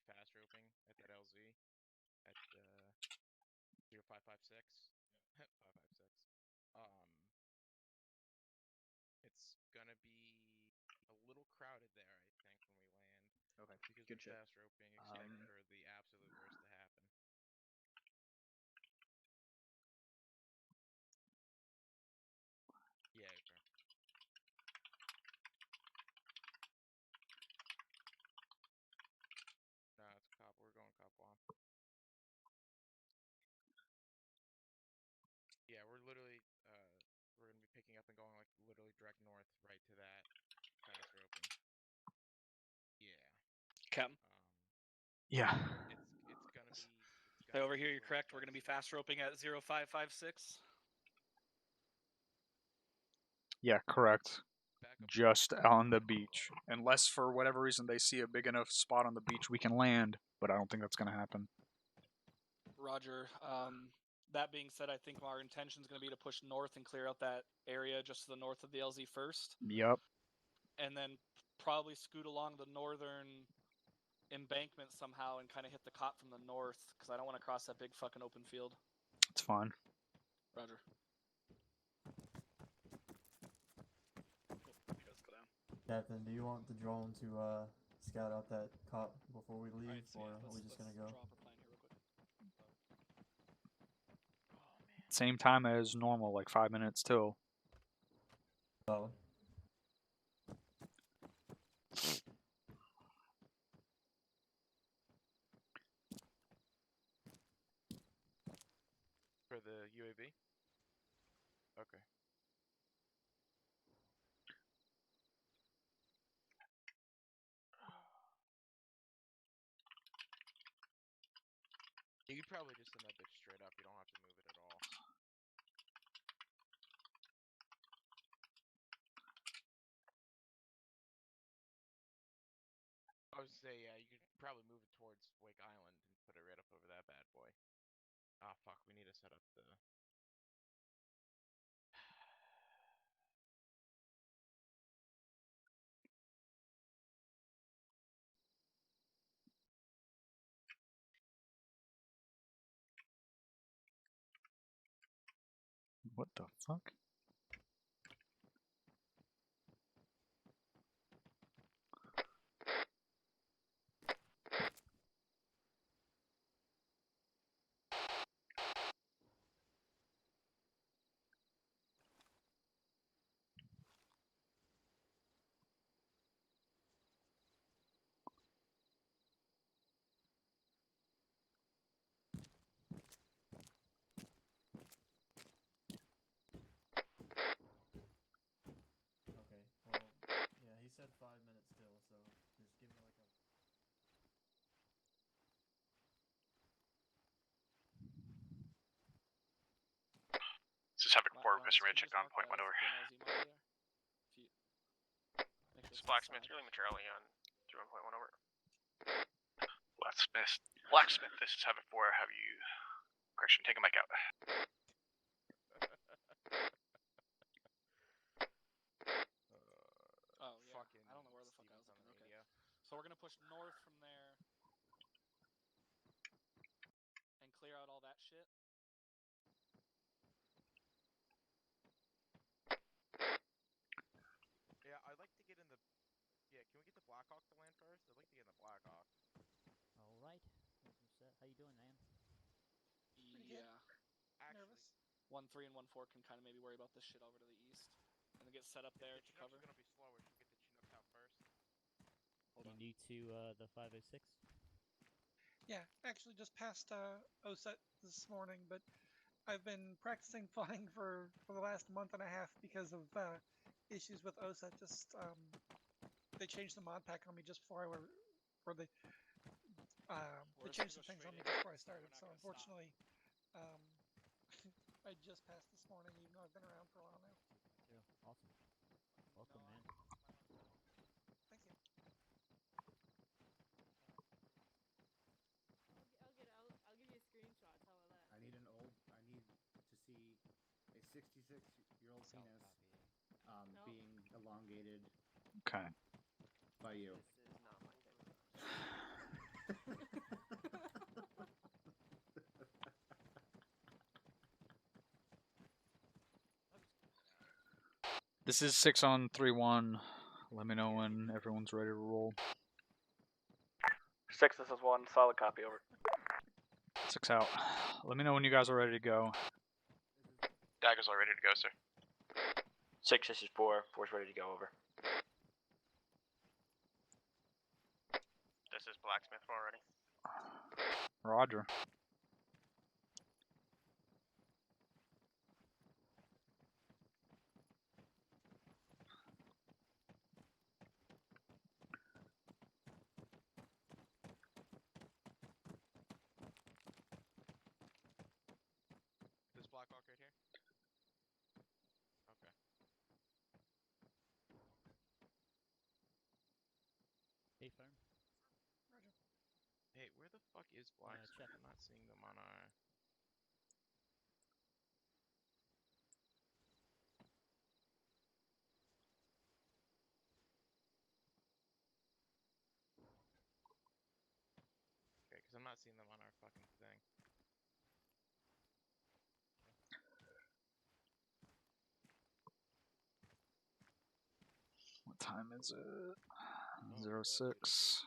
fast roping at that LZ at 0556. 556. It's gonna be a little crowded there, I think, when we land. Okay. Because Good we're shit. fast roping, expect for the absolute worst to happen. Yeah, okay. No, it's cop. We're going cop one. Yeah, we're literally we're gonna be picking up and going like literally direct north, right to that fast roping. Yeah. Cam. Yeah. It's gonna be. I overhear you correct. We're gonna be fast roping at 0556. Yeah, correct. Just on the beach. Unless for whatever reason they see a big enough spot on the beach we can land, but I don't think that's going to happen. Roger. That being said, I think our intention is going to be to push north and clear out that area just to the north of the LZ first. Yep. And then probably scoot along the northern embankment somehow and kind of hit the cop from the north, because I don't want to cross that big fucking open field. It's fine. Roger. Captain, do you want the drone to scout out that cop before we leave, right, or are we just gonna go? Same time as normal, like 5 minutes till. Solid. For the UAV? Okay. You could probably just send that bitch straight up. You don't have to move it at all. I was say, yeah, you could probably move it towards Wake Island and put it right up over that bad boy. Ah, fuck, we need to set up the... What the fuck? Okay, well, yeah, he said 5 minutes still, so just give me like a... This is Havoc 4, requesting ready to check on point 1 over. This is Blacksmith, you're leaving Charlie on 1.1 over. Blacksmith, this is Havoc 4, have you... Correction, take him back out. Oh, yeah. I don't know where the fuck I was looking. Okay. So we're going to push north from there and clear out all that shit. Yeah, I'd like to get in the... Yeah, can we get the Blackhawk to land first? I'd like to get in the Blackhawk. Alright. How you doing, man? Yeah. Actually, nervous. 1-3 and 1-4 can kind of maybe worry about this shit over to the east. And then get set up there to cover. It's gonna be slower. Should we get the Chinooks out first? Hold on. You to the 506? Yeah, actually just passed OSET this morning, but I've been practicing flying for the last month and a half because of issues with OSET. Just they changed the mod pack on me just before they changed some things on me just before I started. So unfortunately, I just passed this morning, even though I've been around for a while now. Yeah, awesome. Welcome, man. Thank you. I'll give you a screenshot. How about that? I need to see a 66-year-old penis being elongated. Okay. By you. This is not my type of This is 6 on 3-1. Let me know when everyone's ready to roll. 6, this is 1. Solid copy, over. 6 out. Let me know when you guys are ready to go. Dagger's all ready to go, sir. 6, this is 4. 4's ready to go, over. This is Blacksmith 4 ready. Roger. This Blackhawk right here? Okay. Hey, firm. Roger. Hey, where the fuck is Blacksmith? check. I'm not seeing them on our... Okay, because I'm not seeing them on our fucking thing. What time is it? Oh, 06.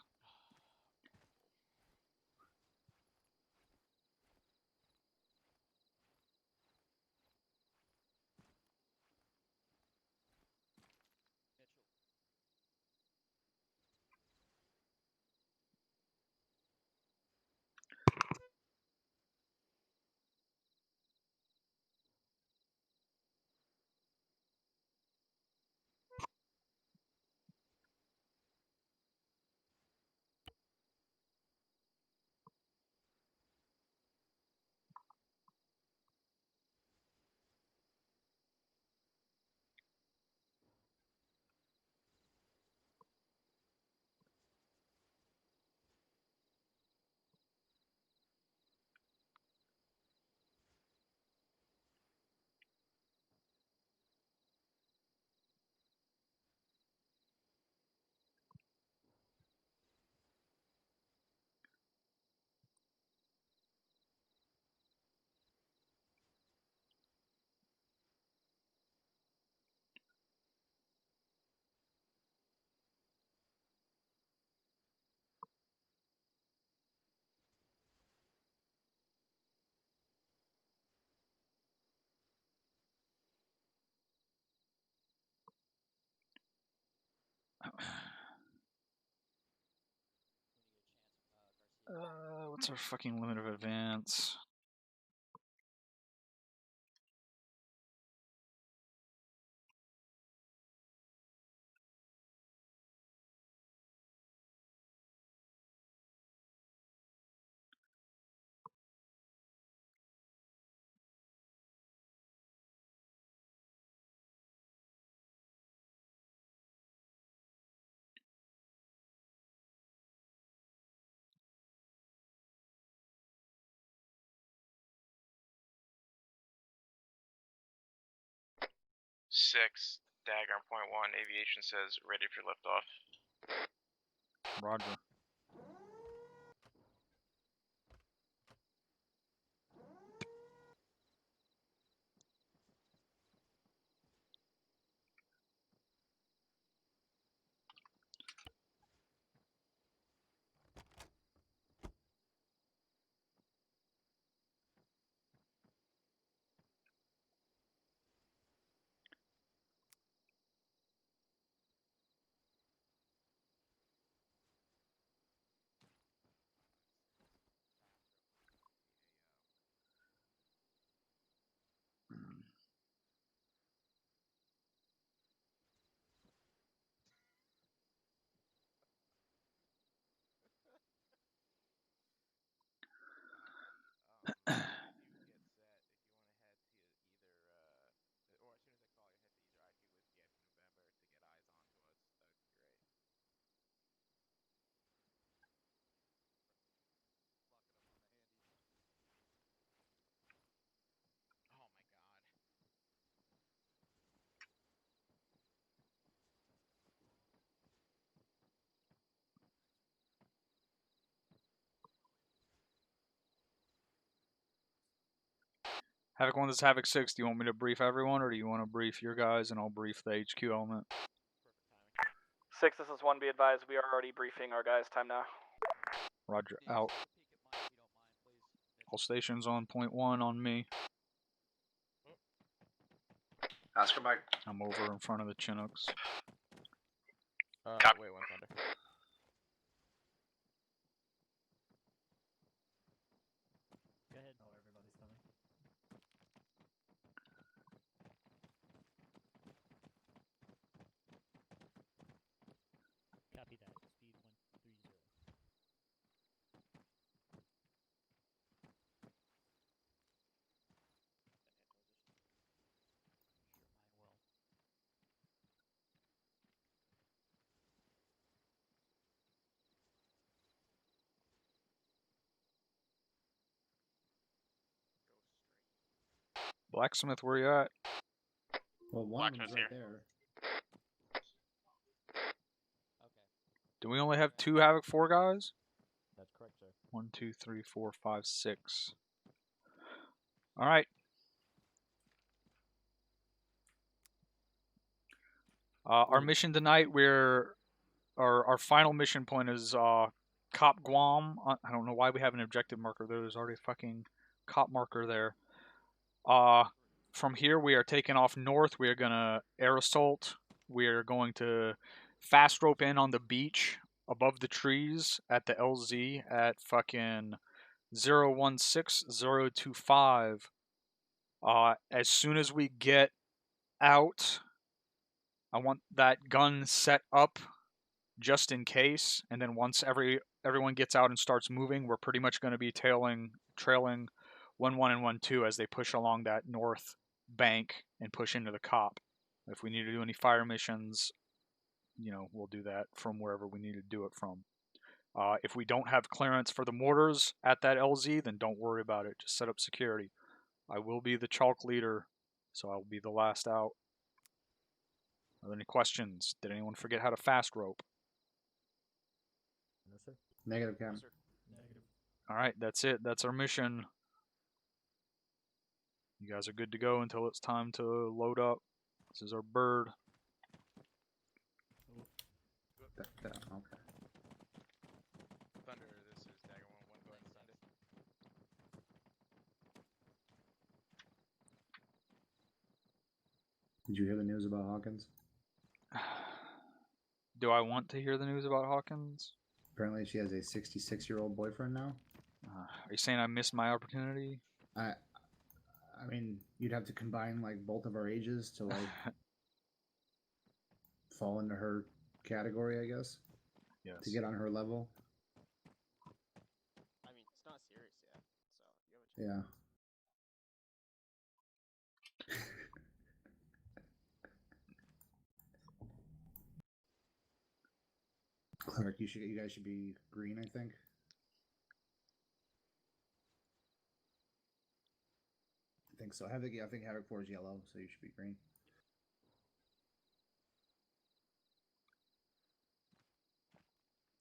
What's our fucking limit of advance? Six, Dagger on point 1, aviation says ready for liftoff. Roger. Havoc 1, this is Havoc 6. Do you want me to brief everyone, or do you want to brief your guys and I'll brief the HQ element? 6, this is 1. Be advised, we are already briefing our guys. Time now. Roger, out. All stations on point 1 on me. Oscar Mike. I'm over in front of the Chinooks. Wait, 1 Thunder. Go ahead. Oh, everybody's coming. Copy that. Speed 130. Blacksmith, where you at? Well, one of them's right there. Do we only have 2 Havoc 4 guys? That's correct, sir. 1, 2, 3, 4, 5, 6. Alright. Our mission tonight, our final mission point is Cop Guam. I don't know why we have an objective marker there. There's already a fucking cop marker there. From here, we are taking off north. We are going to air assault. We are going to fast rope in on the beach above the trees at the LZ at fucking 016025. As soon as we get out, I want that gun set up just in case, and then once everyone gets out and starts moving, we're pretty much going to be trailing 1-1 and 1-2 as they push along that north bank and push into the cop. If we need to do any fire missions, we'll do that from wherever we need to do it from. If we don't have clearance for the mortars at that LZ, then don't worry about it. Just set up security. I will be the chalk leader, so I'll be the last out. Are there any questions? Did anyone forget how to fast rope? No, sir. Negative, Cam. Negative. Alright, that's it. That's our mission. You guys are good to go until it's time to load up. This is our bird. Okay. Thunder, this is Dagger 1-1. Go ahead and send it. Did you hear the news about Hawkins? Do I want to hear the news about Hawkins? Apparently, she has a 66-year-old boyfriend now. Are you saying I missed my opportunity? I mean, you'd have to combine like both of our ages to like fall into her category, I guess. Yes. To get on her level. I mean, it's not serious yet, so you have a chance. Yeah. Cleric, you guys should be green, I think. I think so. I think Havoc 4 is yellow, so you should be green.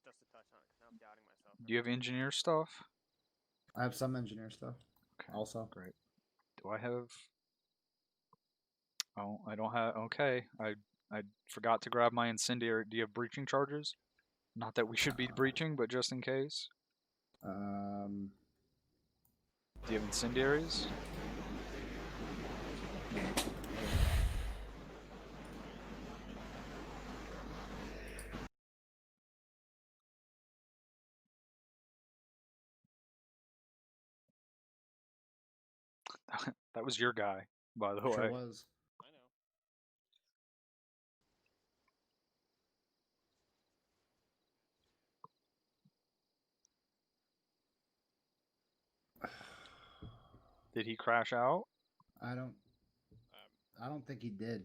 Just to touch on it, because I'm doubting myself. Do you have engineer stuff? I have some engineer stuff. Okay. Also. Great. Do I have... Oh, I don't have... Okay. I forgot to grab my incendiary. Do you have breaching charges? Not that we should be breaching, but just in case. Do you have incendiaries? That was your guy, by the way. Sure was. I know. Did he crash out? I don't think he did.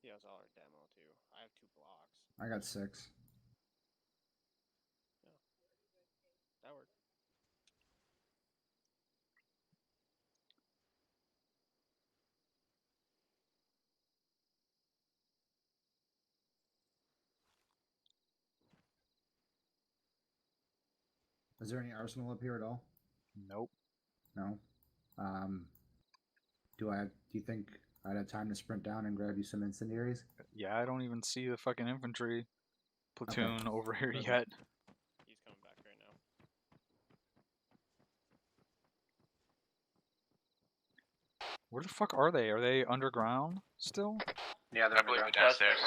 He has all our demo too. I have 2 blocks. I got 6. Yeah. That worked. Is there any arsenal up here at all? Nope. No. Do you think I'd have time to sprint down and grab you some incendiaries? Yeah, I don't even see the fucking infantry platoon over here Perfect. yet. He's coming back right now. Where the fuck are they? Are they underground still? Yeah, they're I believe they're downstairs.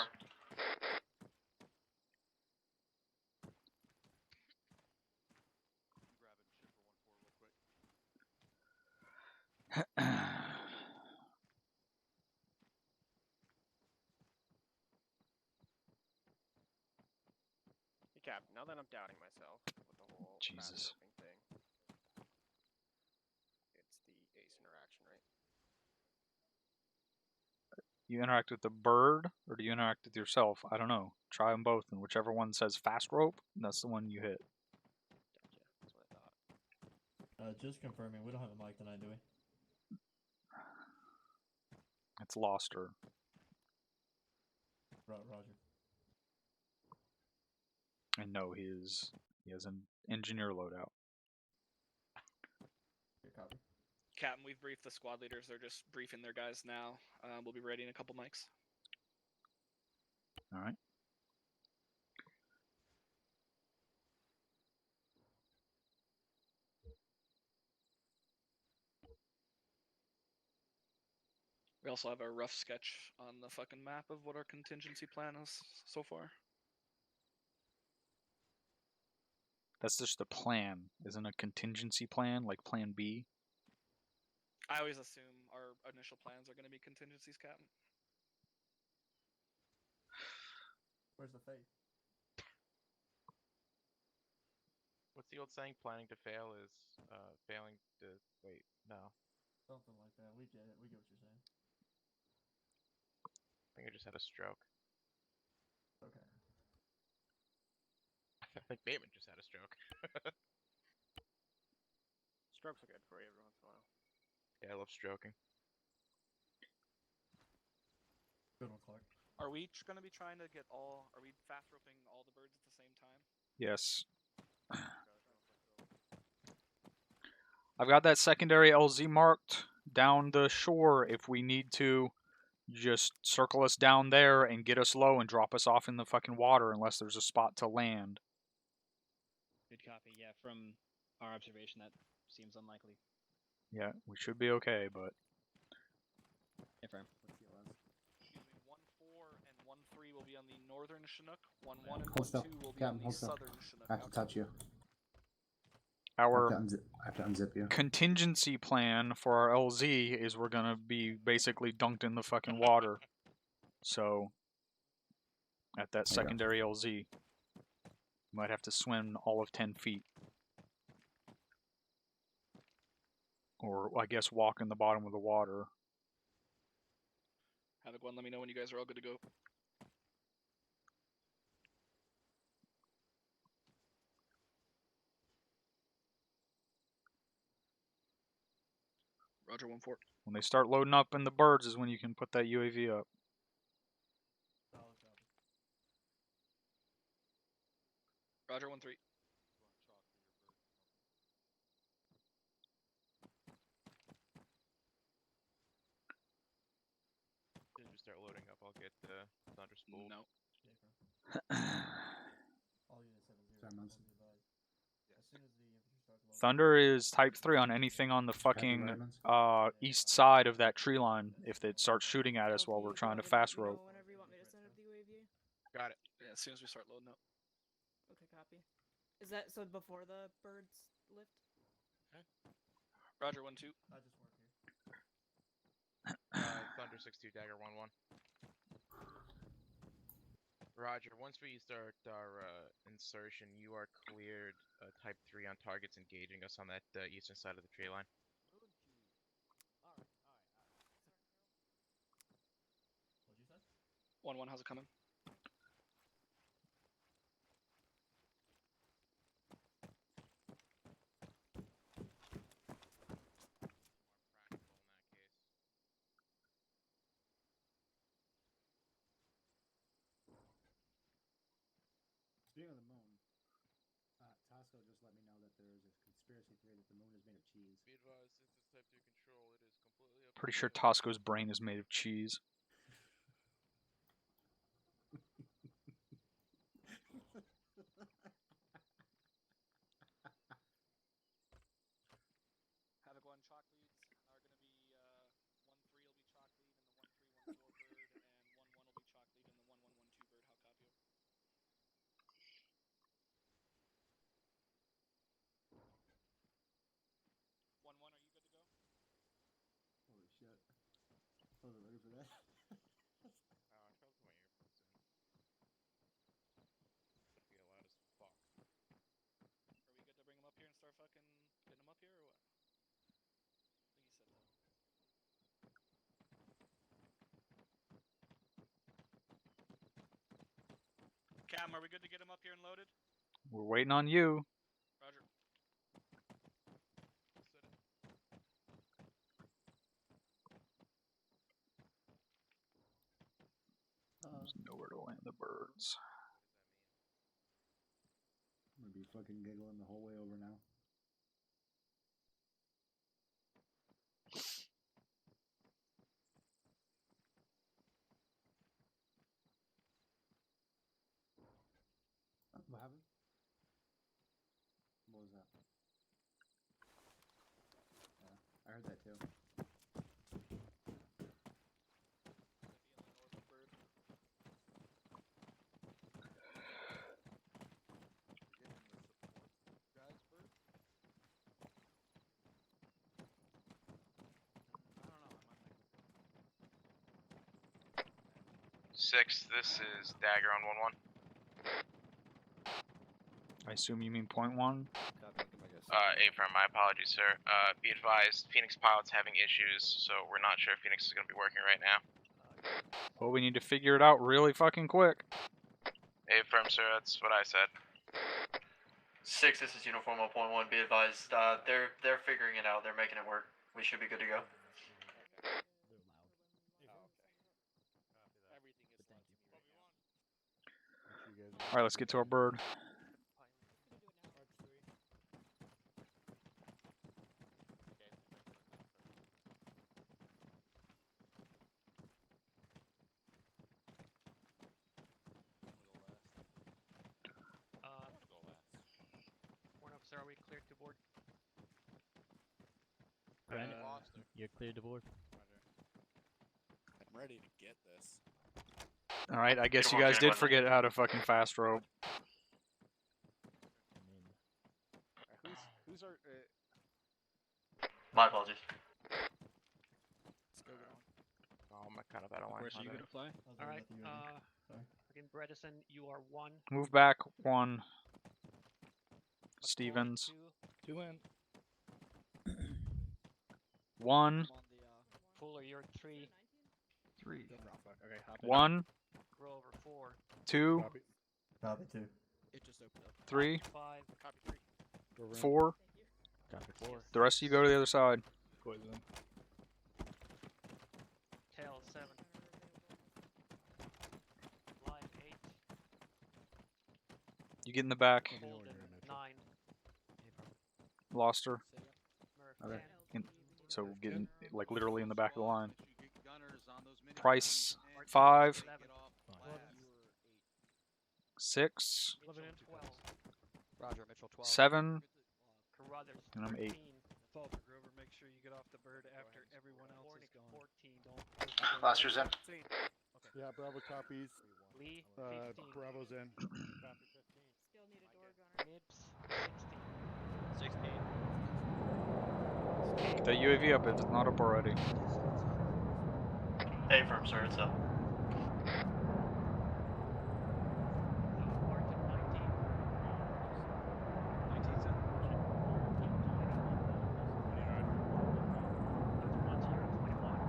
Hey, Cap, now that I'm doubting myself with the whole Jesus. fast roping thing, it's the ace interaction, right? You interact with the bird, or do you interact with yourself? I don't know. Try them both, and whichever one says fast rope, that's the one you hit. Gotcha. That's what I thought. Just confirming, we don't have a mic tonight, do we? It's Loster. Roger. And no, he has an engineer loadout. Your copy. Captain, we've briefed the squad leaders. They're just briefing their guys now. We'll be ready in a couple mics. All right. We also have a rough sketch on the fucking map of what our contingency plan is so far. That's just a plan. Isn't a contingency plan like plan B? I always assume our initial plans are going to be contingencies, Captain. Where's the faith? What's the old saying? Planning to fail is failing to wait. No, Something like that. We get it. We get what you're saying. I think I just had a stroke. Okay. I think Bateman just had a stroke. Strokes are good for you every once in a while. Yeah, I love stroking. Good one, Clark. Are we going to be trying to get all? Are we fast roping all the birds at the same time? Yes. I've got that secondary LZ marked down the shore if we need to just circle us down there and get us low and drop us off in the fucking water unless there's a spot to land. Good copy. Yeah, from our observation, that seems unlikely. Yeah, we should be okay, but... Affirm. Excuse me, 1-4 and 1-3 will be on the northern Chinook. 1-1 and Hold still. 1-2 will be Captain, on the hold still. southern Chinook. I have to touch you. Our I have to unzip you. contingency plan for our LZ is we're gonna be basically dunked in the fucking water. So, at that There you go. secondary LZ, you might have to swim all of 10 feet. Or, I guess, walk in the bottom of the water. Havoc 1, let me know when you guys are all good to go. Roger 1-4. When they start loading up in the birds is when you can put that UAV up. Solid copy. Roger 1-3. As soon as we start loading up, I'll get the Thunder spooled. No. All units 7-0. Sorry, Munson. As soon as the infantry start loading. Thunder is type 3 on anything on the fucking east side of that tree line if it starts shooting at us while we're trying to fast rope. Whenever you want me to send up the UAV. Got it. Yeah, as soon as we start loading up. Okay, copy. Is that so before the birds lift? Roger 1-2. I just work here. Thunder 6-2, Dagger 1-1. Roger, once we start our insertion, you are cleared type 3 on targets engaging us on that eastern side of the tree line. What'd you say? 1-1, how's it coming? Speaking of the moon, Task Tasco just let me know that there is a conspiracy theory that the moon is made of cheese. Be advised, since it's type 2 control, it is completely up to Pretty you sure guys. Tosco's brain is made of cheese. Havoc 1 chalk leads are going to be 1-3 will be chalk lead in the 1-3-1-4 bird, and 1-1 will be chalk lead in the 1-1-1-2 bird. How copy? 1-1, are you good to go? Holy shit. I wasn't ready for that. I tried to put my earphones in. It's gonna get loud as fuck. Are we good to bring him up here and start fucking getting him up here, or what? I think he said that. Cam, are we good to get him up here and loaded? We're waiting on you. Roger. There's nowhere to land the birds. I'm gonna be fucking giggling the whole way over now. What happened? What was that? Yeah, I heard that too. Six, this is Dagger on 1-1. I assume you mean .1? A-firm, my apologies, sir. Be advised, Phoenix pilot's having issues, so we're not sure if Phoenix is going to be working right now. Well, we need to figure it out really fucking quick. A-firm, sir, that's what I said. 6, this is Uniform 0.1. Be advised, they're figuring it out. They're making it work. We should be good to go. Alright, let's get to our bird. Warren officer, are we cleared to board? Brandon, you're cleared to board. I'm ready to get this. Alright, I guess you guys did forget how to fucking fast rope. Who's our? My apologies. Let's go going. Oh, I'm kind of out of line. Are you gonna fly? All right. Again, Bredesen, you are 1. Move back 1. Stevens. 2 in. 1. Fuller, you're 3. 3. Okay, hop in. 1. Grover, 4. 2. Copy 2. It just opened up. 3. 5. Copy 3. 4. Copy 4. The rest of you go to the other side. Poison. Tail, 7. Line, 8. You get in the back. Holden, 9. Lost her. Murph, Okay. 10. So get in, like literally in the back of the line. Price 5. 6. 11 and 12. Roger, Mitchell 12. 7. Carruthers, And I'm 8. 13. Falter Grover, make sure you get off the bird after everyone else Hornick, is gone. 14. Don't. Blaster's in. Yeah, Bravo copies. Lee, 15. Bravo's in. Still need a door gunner. Nibs, 16. Get that UAV up if it's not up already. A-firm, sir, it's up. Martin, 19. 19's in. Frontier, 21.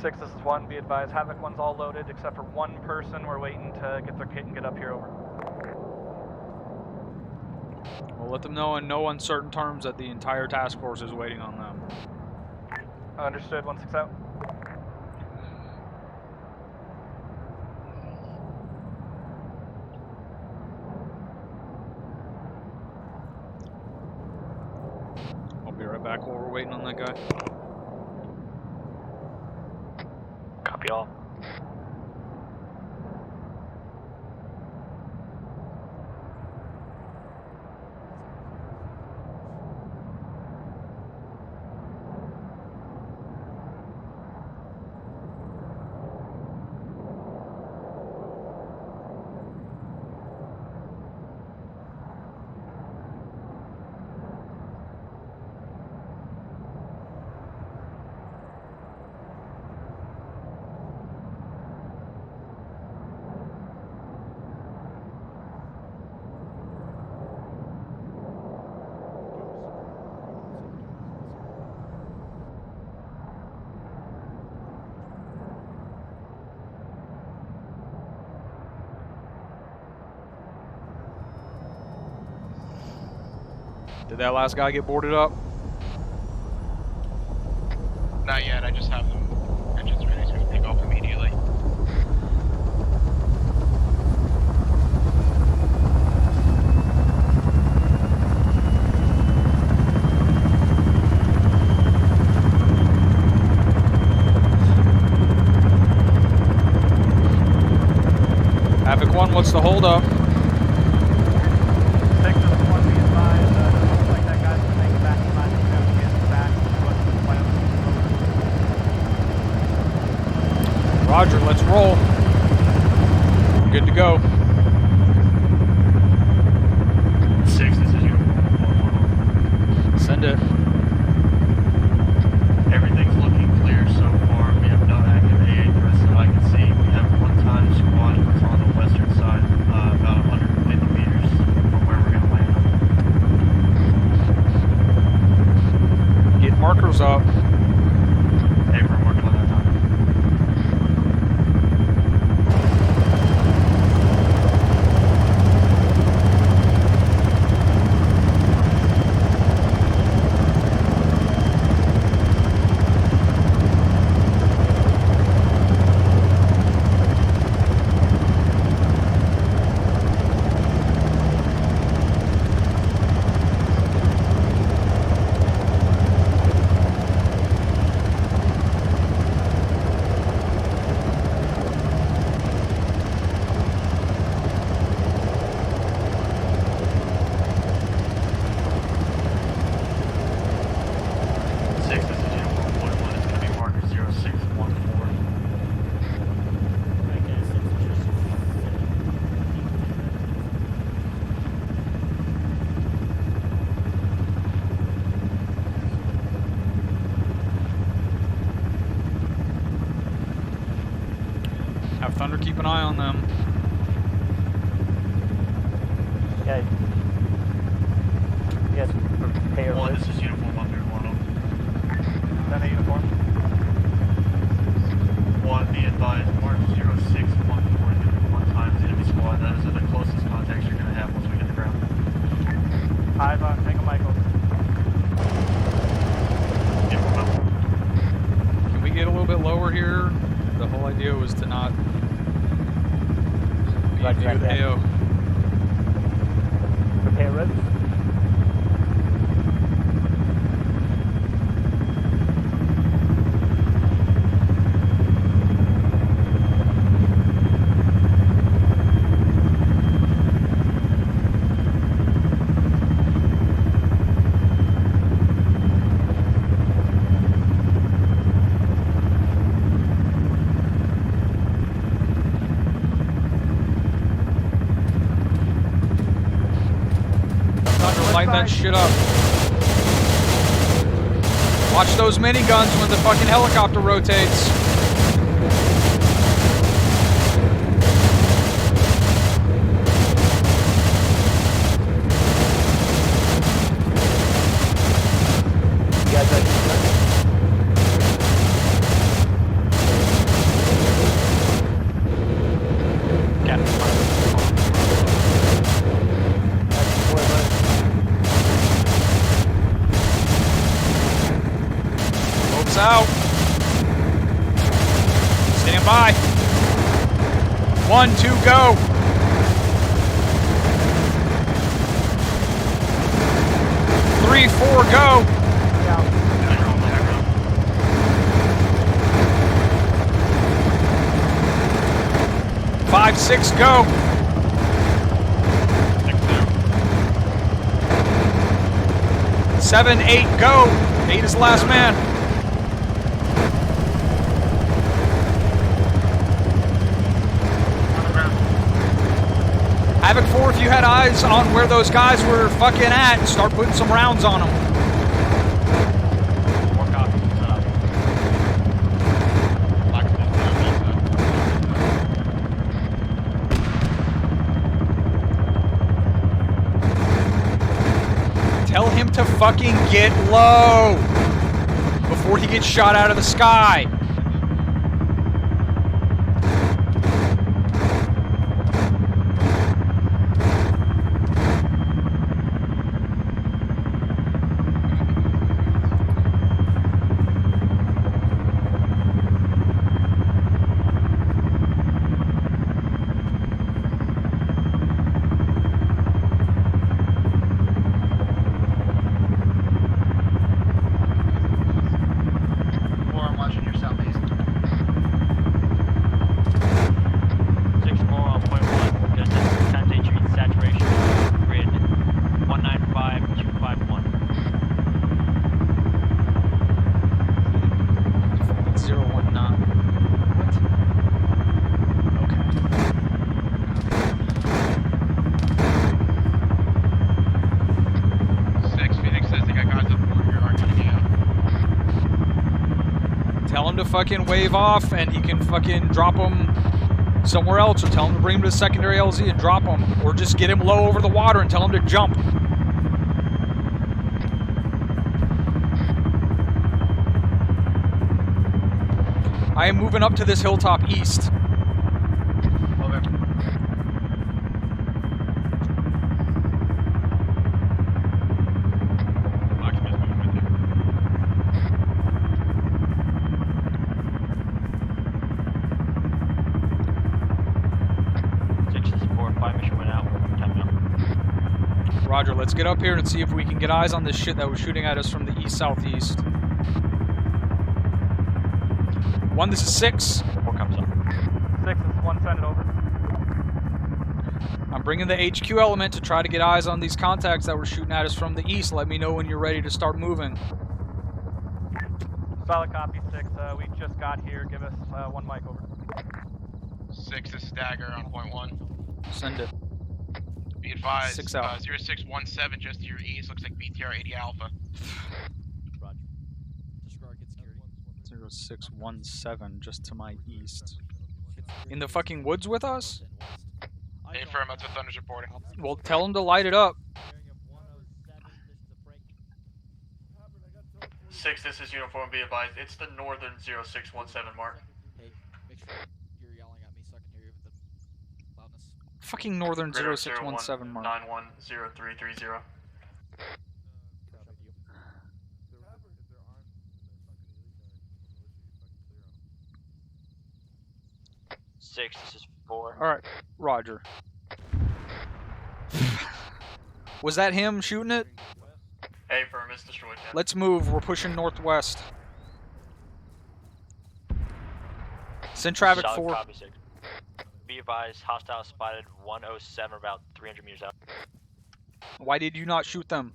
6, this is 1. Be advised, Havoc 1's all loaded except for one person. We're waiting to get their kit and get up here. Over. We'll let them know in no uncertain terms that the entire task force is waiting on them. Understood. 1-6 out. I'll be right back while we're waiting on that guy. Copy all. Did that last guy get boarded up? Not yet, I just have them engines ready to take off immediately. Havoc 1, what's the holdup? 6 is 1, be advised. Doesn't look like that guy's gonna make it back in time to get back. Roger, let's roll. Good to go. 6, this is uniform. Send it. Everything's looking clear so far. We have no active AA threats that I can see. We have one time squad that's on the western side, about 150 meters from where we're going to land. Get markers up. Hey, we're working on that time. Have Thunder keep an eye on them. Yeah. Yes, prepare. 1, this is uniform under 1. Send a uniform. 1, be advised, mark 0614 1 times enemy squad. That is the closest contacts you're going to have once we hit the ground. Hive, Tango Michael. Can we get a little bit lower here? The whole idea was to not be near the AO. Prepare ribs. Light that shit up. Watch those miniguns when the fucking helicopter rotates. You guys ready? by. 1, 2, go. 3, 4, go. 5, 6, go. 7, 8, go. 8 is the last man. Havoc 4, if you had eyes on where those guys were fucking at, start putting some rounds on them. Tell him to fucking get low before he gets shot out of the sky. Fucking wave off and he can fucking drop him somewhere else, or tell him to bring him to the secondary LZ and drop him, or just get him low over the water and tell him to jump. I am moving up to this hilltop east. Okay. Roger, let's get up here and see if we can get eyes on this shit that was shooting at us from the east-southeast. 1, this is 6. 4 comes up. 6 is 1, send it over. I'm bringing the HQ element to try to get eyes on these contacts that were shooting at us from the east. Let me know when you're ready to start moving. Solid copy, 6. We just got here. Give us 1 mic over. 6 is Stagger on point 1. Send it. Be advised, 6 out. 0617 just to your east, looks like BTR 80 Alpha. Roger. Disregard, get security. 0617 just to my east. In the fucking woods with us? Affirm, that's what Thunder's reporting. Well, tell him to light it up. 6, this is Uniform, be advised. It's the northern 0617 mark. Hey, make sure you're yelling at me so I can hear you with the loudness. Fucking northern 0617 mark. 910330. This is 4. Alright, Roger. Was that him shooting it? A firm is destroyed. Yeah. Let's move, we're pushing northwest. Send traffic Solid 4. Copy, 6. Be advised, hostile spotted 107, about 300 meters out. Why did you not shoot them?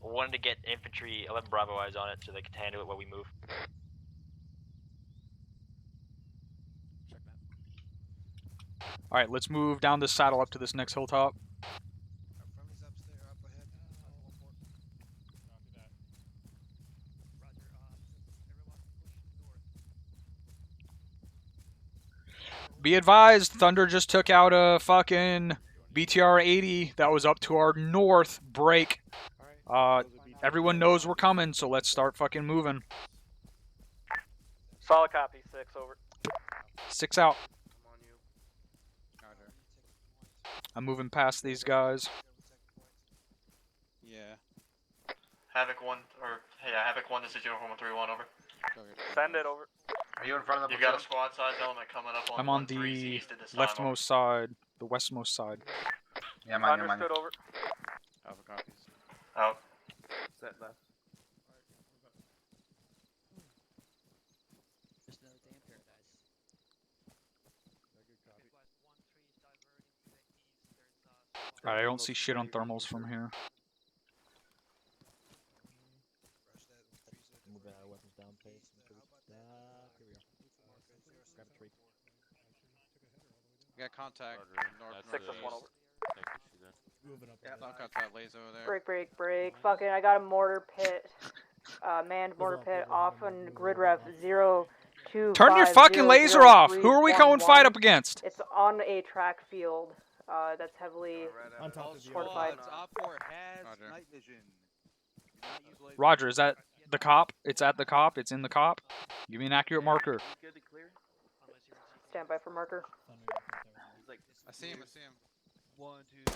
Wanted to get infantry 11 Bravo eyes on it so they can handle it while we move. Alright, let's move down this saddle up to this next hilltop. Be advised, Thunder just took out a fucking BTR 80 that was up to our north break. Everyone knows we're coming, so let's start fucking moving. Solid copy, 6, over. 6 out. I'm moving past these guys. Yeah. Havoc 1, or, yeah, Havoc 1, this is Uniform 131, over. Send it over. Are you in front of the You've got a platoon? squad size element coming up on I'm on 1-3 the east at this time. leftmost side, the westmost side. Yeah, mine, yeah, mine. Understood, over. Alpha copies. Out. Set left. Just another day in paradise. Alright, I don't see shit on thermals from here. Move our weapons down, please. Here we are. Grab a tree. We got contact. North, 6 is 1 over. I've got that laser over there. Break. Fucking, I got a mortar pit. Manned mortar pit off on grid ref 02. Turn your fucking laser off! Who are we going fight up against? It's on a track field that's heavily On top of you. fortified. Op 4 has night vision. Do not use laser. Roger, is that the cop? It's at the cop? It's in the cop? Give me an accurate marker. Stand by for marker. I see him. 1, 2, 3.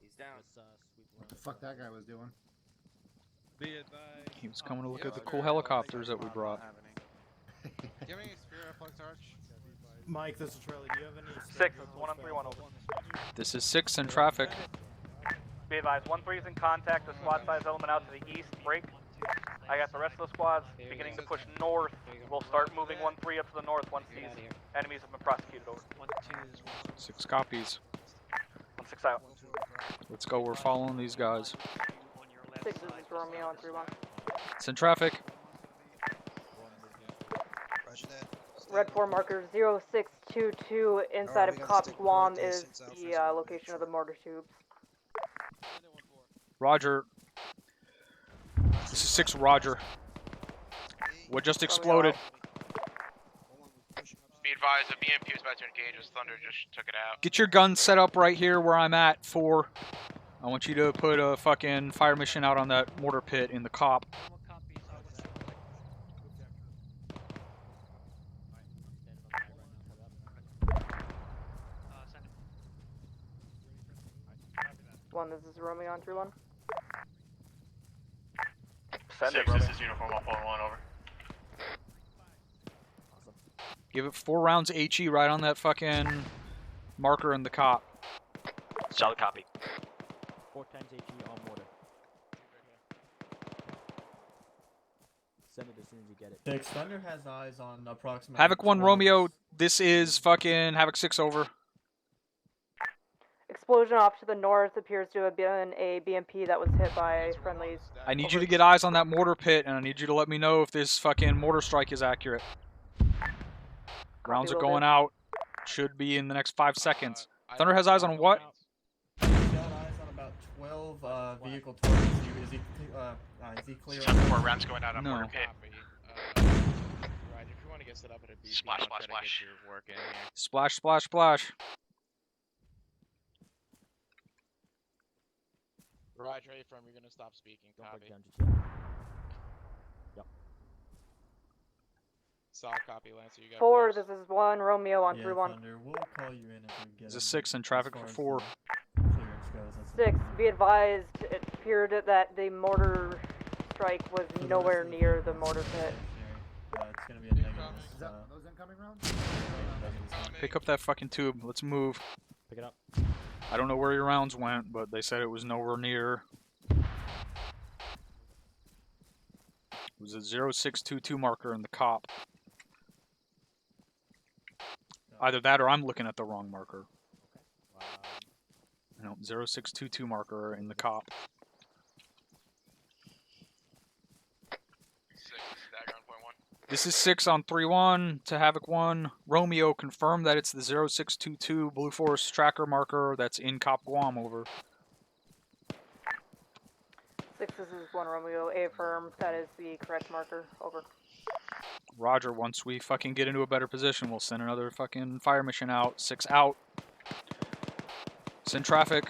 He's down. What the fuck that guy was doing? Be advised. He was coming to look at the cool helicopters that we brought. Give me Spirit Reflex Arch. Mike, this is Charlie. Do you have any? 6 is 1 on 3, 1 over. This is 6 in traffic. Be advised, 1-3 is in contact. The squad size element out to the east. Break. I got the rest of the squads beginning to push north. We'll start moving 1-3 up to the north once these enemies have been prosecuted over. 6 copies. 1-6 out. Let's go, we're following these guys. 6 is Romeo on 3-1. It's in traffic. Red 4 marker 0622 inside of Cop Guam is the location of the mortar tubes. Roger. This is 6 Roger. What just exploded? Be advised, the BMP was about to engage as Thunder just took it out. Get your gun set up right here where I'm at, 4. I want you to put a fucking fire mission out on that mortar pit in the cop. This is Romeo on 3-1. Send 6, this is uniform 141, over. Give it 4 rounds HE right on that fucking marker in the cop. Solid copy. 4 times HE on mortar. Send it as soon as you get it. 6 Thunder has eyes on approximately. Havoc 1 12. Romeo, this is fucking Havoc 6 over. Explosion off to the north appears to have been a BMP that was hit by friendlies. I need you to get eyes on that mortar pit, and I need you to let me know if this fucking mortar strike is accurate. Rounds are going out. Should be in the next 5 seconds. Thunder has eyes on what? He's got eyes on about 12 vehicle targets. Is he clear? 7-4 rounds going out on mortar pit. Right, if you want to get set up at a BP, Splash. Work in here. Splash. Roger, where you from? You're gonna stop speaking. Copy. Yep. Solid copy, Lancer. You got 4, this is 1 Romeo on 3-1. Thunder, we'll call you in if we get. This is 6 in traffic for 4. Clearance goes. 6, be advised, it appeared that the mortar strike was nowhere near the mortar pit. It's gonna be a negative. Those incoming rounds? Pick up that fucking tube. Let's move. Pick it up. I don't know where your rounds went, but they said it was nowhere near. It was a 0622 marker in the cop. Either that or I'm looking at the wrong marker. No, 0622 marker in the cop. 6, dagger on point 1. This is 6 on 3-1 to Havoc 1. Romeo confirmed that it's the 0622 Blue Force tracker marker that's in Cop Guam, over. 6, this is 1 Romeo, affirm, that is the correct marker, over. Roger, once we fucking get into a better position, we'll send another fucking fire mission out. 6 out. Send traffic.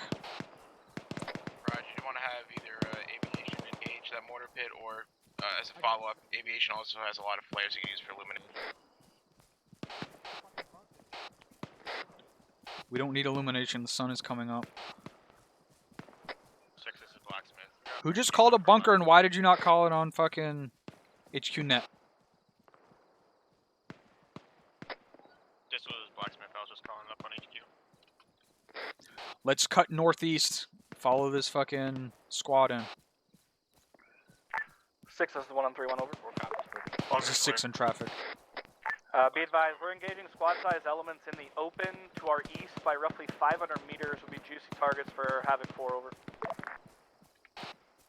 Roger, you want to have either aviation engage that mortar pit or as a follow-up, aviation also has a lot of flares you can use for illumination. We don't need illumination, the sun is coming up. 6, this is Blacksmith. Go. Who just called a bunker and why did you not call it on fucking HQNet? This was Blacksmith. I was just calling up on HQ. Let's cut northeast. Follow this fucking squad in. 6 is the 1 on 3-1 over. There's a 6 in traffic. Be advised, we're engaging squad-sized elements in the open to our east by roughly 500 meters. Will be juicy targets for Havoc 4 over.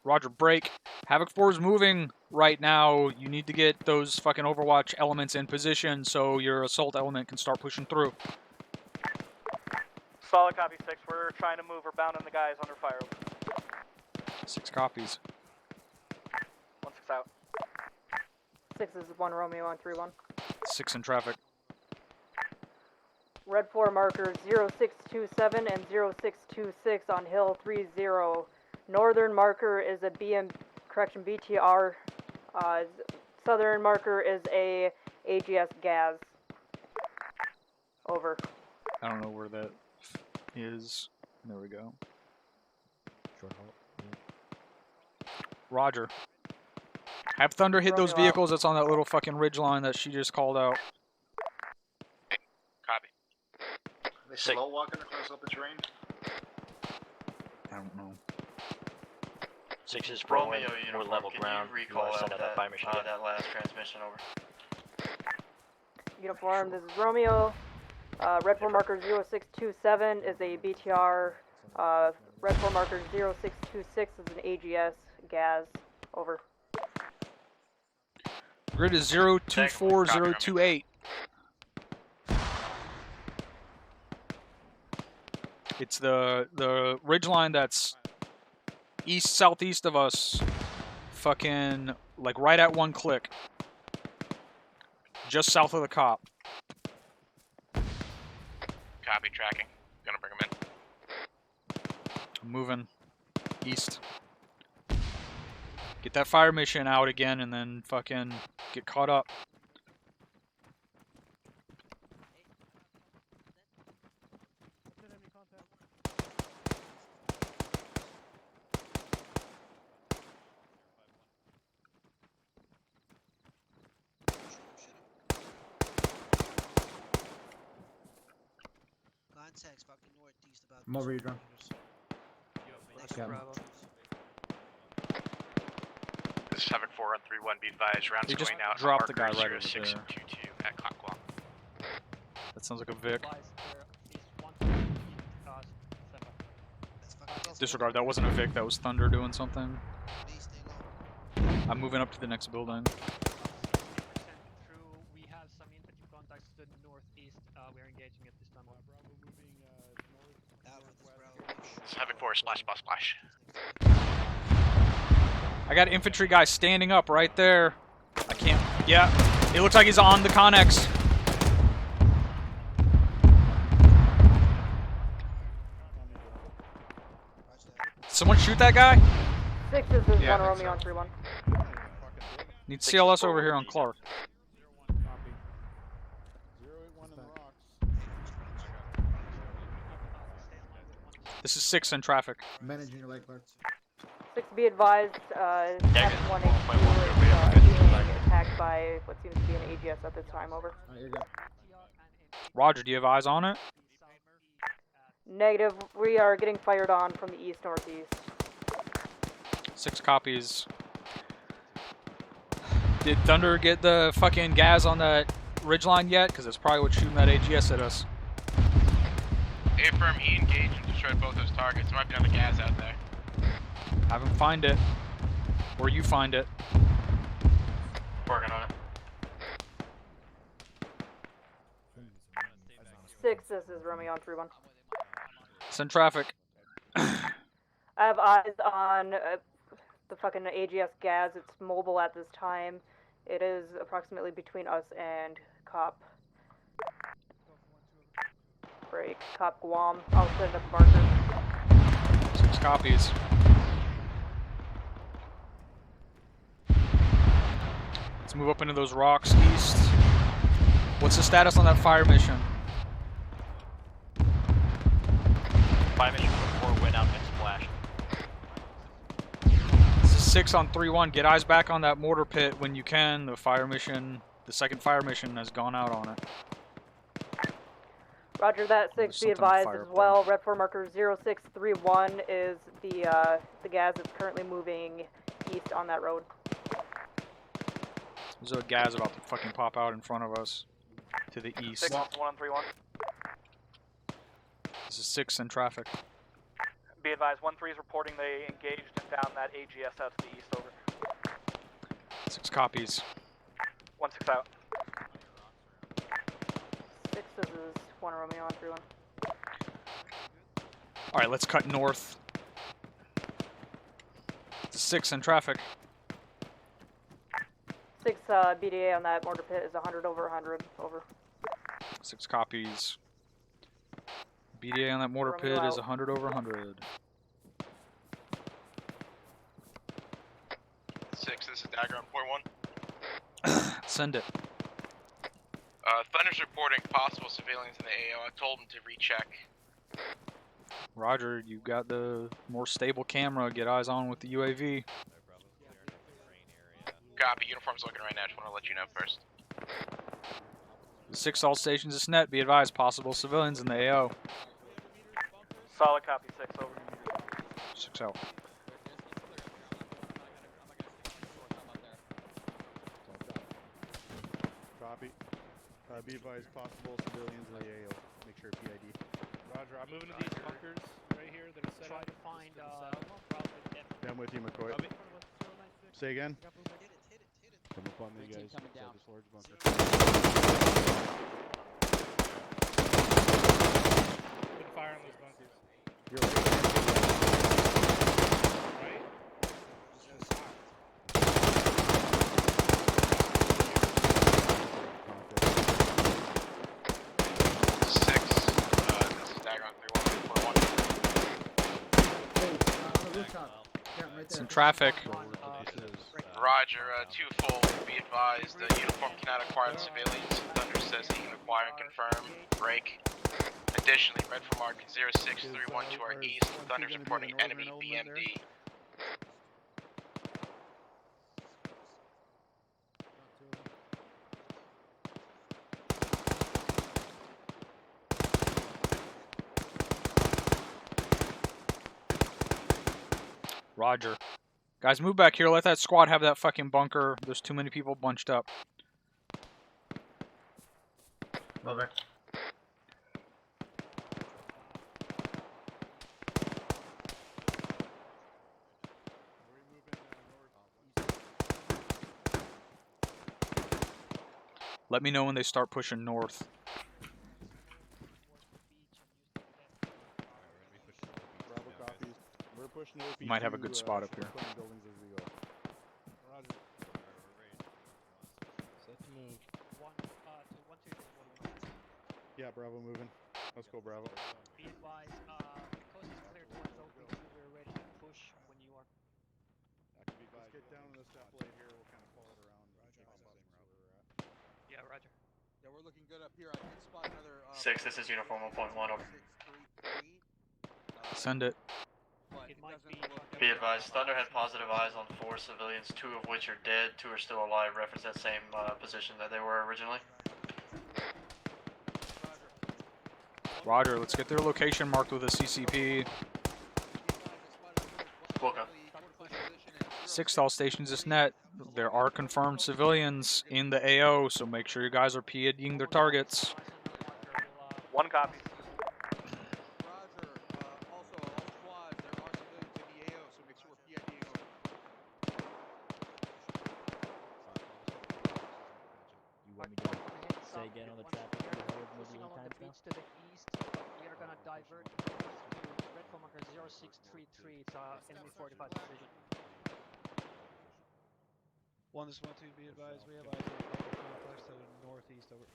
Roger, break. Havoc 4 is moving right now. You need to get those fucking Overwatch elements in position so your assault element can start pushing through. Solid copy 6. We're trying to move. We're bounding the guys under fire. 6 copies. 1-6 out. 6 is 1 Romeo on 3-1. 6 in traffic. Red 4 markers 0627 and 0626 on Hill 30. Northern marker is a BTR. Southern marker is a AGS gas. Over. I don't know where that is. There we go. Short halt. Roger. Have Thunder hit those vehicles that's on that little fucking ridge line that she just called out. Copy. Are they slow walking across open terrain? I don't know. 6 is Romeo Romeo, uniform, we're level can ground. you recall send out that fire mission again? that last transmission over? Uniform, this is Romeo. Red 4 marker 0627 is a BTR. Red 4 marker 0626 is an AGS gas. Over. Grid is 024028. It's the ridgeline that's east-southeast of us. Fucking, like, right at 1 click. Just south of the cop. Copy, tracking. Gonna bring them in. I'm moving east. Get that fire mission out again and then fucking get caught up. Contacts fucking northeast about. I'm over you, Drum. Next Got him. Bravo. This is Havoc 4 on 3-1. Be advised, rounds They just going out. dropped the guy right over 0622 at Clockwell. That sounds like a Vic. Disregard, that wasn't a Vic, that was Thunder doing something. I'm moving up to the next building. We have some infantry contacts to the northeast. We're engaging at this time. Bravo moving This is Havoc 4, splash, splash, splash. I got an infantry guy standing up right there. I can't. Yeah, it looks like he's on the Connex. Someone shoot that guy? 6 is this Yeah, 1 I Romeo on think 3-1. Need CLS over here on Clark. This is 6 in traffic. Managing your light, Clark. 6 be advised, F1 HQ is being attacked by what seems to be an AGS at this time. Over. Roger, do you have eyes on it? Negative. We are getting fired on from the east-northeast. 6 copies. Did Thunder get the fucking gas on that ridgeline yet? Because that's probably what's shooting that AGS at us. A-firm, he engaged and destroyed both those targets. There might be another gas out there. Have him find it. Or you find it. Working on it. 6, this is Romeo on 3-1. Send traffic. I have eyes on the fucking AGS gas. It's mobile at this time. It is approximately between us and Cop. Break. Cop Guam. I'll send up marker. 6 copies. Let's move up into those rocks east. What's the status on that fire mission? Fire mission before went out and splashed. 6 on 3-1. Get eyes back on that mortar pit when you can. The fire mission, the second fire mission has gone out on it. Roger that, 6, There's be something advised fire as up well. Red 4 marker 0631 is the gas that's currently moving east on that road. There's a gas about to fucking pop out in front of us to the east. 6 1 on 3-1. This is 6 in traffic. Be advised, 1-3 is reporting they engaged and down that AGS out to the east, over. 6 copies. 1-6 out. 6, this is 1 Romeo on 3-1. Alright, let's cut north. It's 6 in traffic. 6 BDA on that mortar pit is 100 over 100, over. 6 copies. BDA on that mortar Romeo pit is out. 100 over 100. 6, this is Dagger on point 1. Send it. Thunder's reporting possible civilians in the AO. I told him to recheck. Roger, you got the more stable camera. Get eyes on with the UAV. Copy, uniform's looking right now. Just want to let you know first. 6 all stations is net. Be advised, possible civilians in the AO. Solid copy, 6, over. 6 out. Copy. Be advised, possible civilians in the AO. Make sure PID. Roger, I'm moving to these bunkers right here that are set Try up. to find Yeah, I'm with you, McCoy. Say again? Come up on me, guys. coming down. This large bunker. Put fire on those bunkers. You're right. Right? Some traffic. Roger, 2 full. Be advised, uniform cannot acquire the civilians. Thunder says he can acquire and confirm. Break. Additionally, red for mark 0631 to our east. Thunder's reporting enemy BMD. Roger. Guys, move back here. Let that squad have that fucking bunker. There's too many people bunched up. Over. Let me know when they start pushing north. Bravo copies. We're pushing OP Might have a good spot up here. buildings as we go. Roger. Set to move. 1-2. Yeah, Bravo moving. Let's go, Bravo. Be advised, because it's clear to 1 we're ready to push when you are. Let's get down to the step plate here. We'll kind of follow it around. Yeah, Roger. Yeah, we're looking good up here. I did spot another. 6, this is uniform 1.1, over. Send it. It might be. Be advised, Thunder had positive eyes on 4 civilians, 2 of which are dead, 2 are still alive, reference that same position that they were originally. Roger, let's get their location marked with a CCP. Welcome. 6 all stations is net. There are confirmed civilians in the AO, so make sure you guys are PIDing their targets. 1 copy. You want me to say again on the traffic? Pushing along the beach to the east. We are gonna divert to red phone marker 0633. It's enemy 45 precision. 1, this is 1-2. Be advised, we have eyes on the complex to the northeast, over.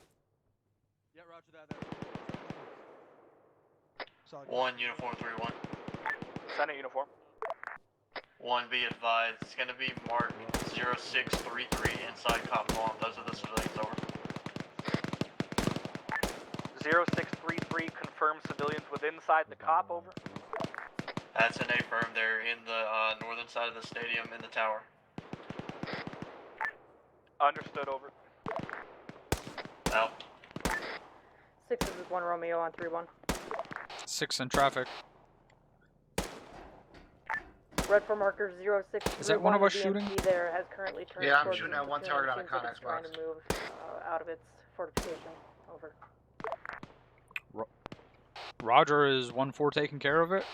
Yeah, roger that. Solid. 1, uniform 3-1. Senate uniform. 1, be advised, it's going to be marked 0633 inside cop bomb. Those are the civilians, over. 0633 confirmed civilians within inside the cop, over. That's an affirm. They're in the northern side of the stadium in the tower. Understood, over. Out. 6 is 1 Romeo on 3-1. 6 in traffic. Red for marker 06. Is that one of us the shooting? BMP there has currently turned Yeah, I'm towards shooting the at one platoon target and on a seems like Connex it's trying box. to move out of its fortification. Over. Roger, is 1-4 taking care of it?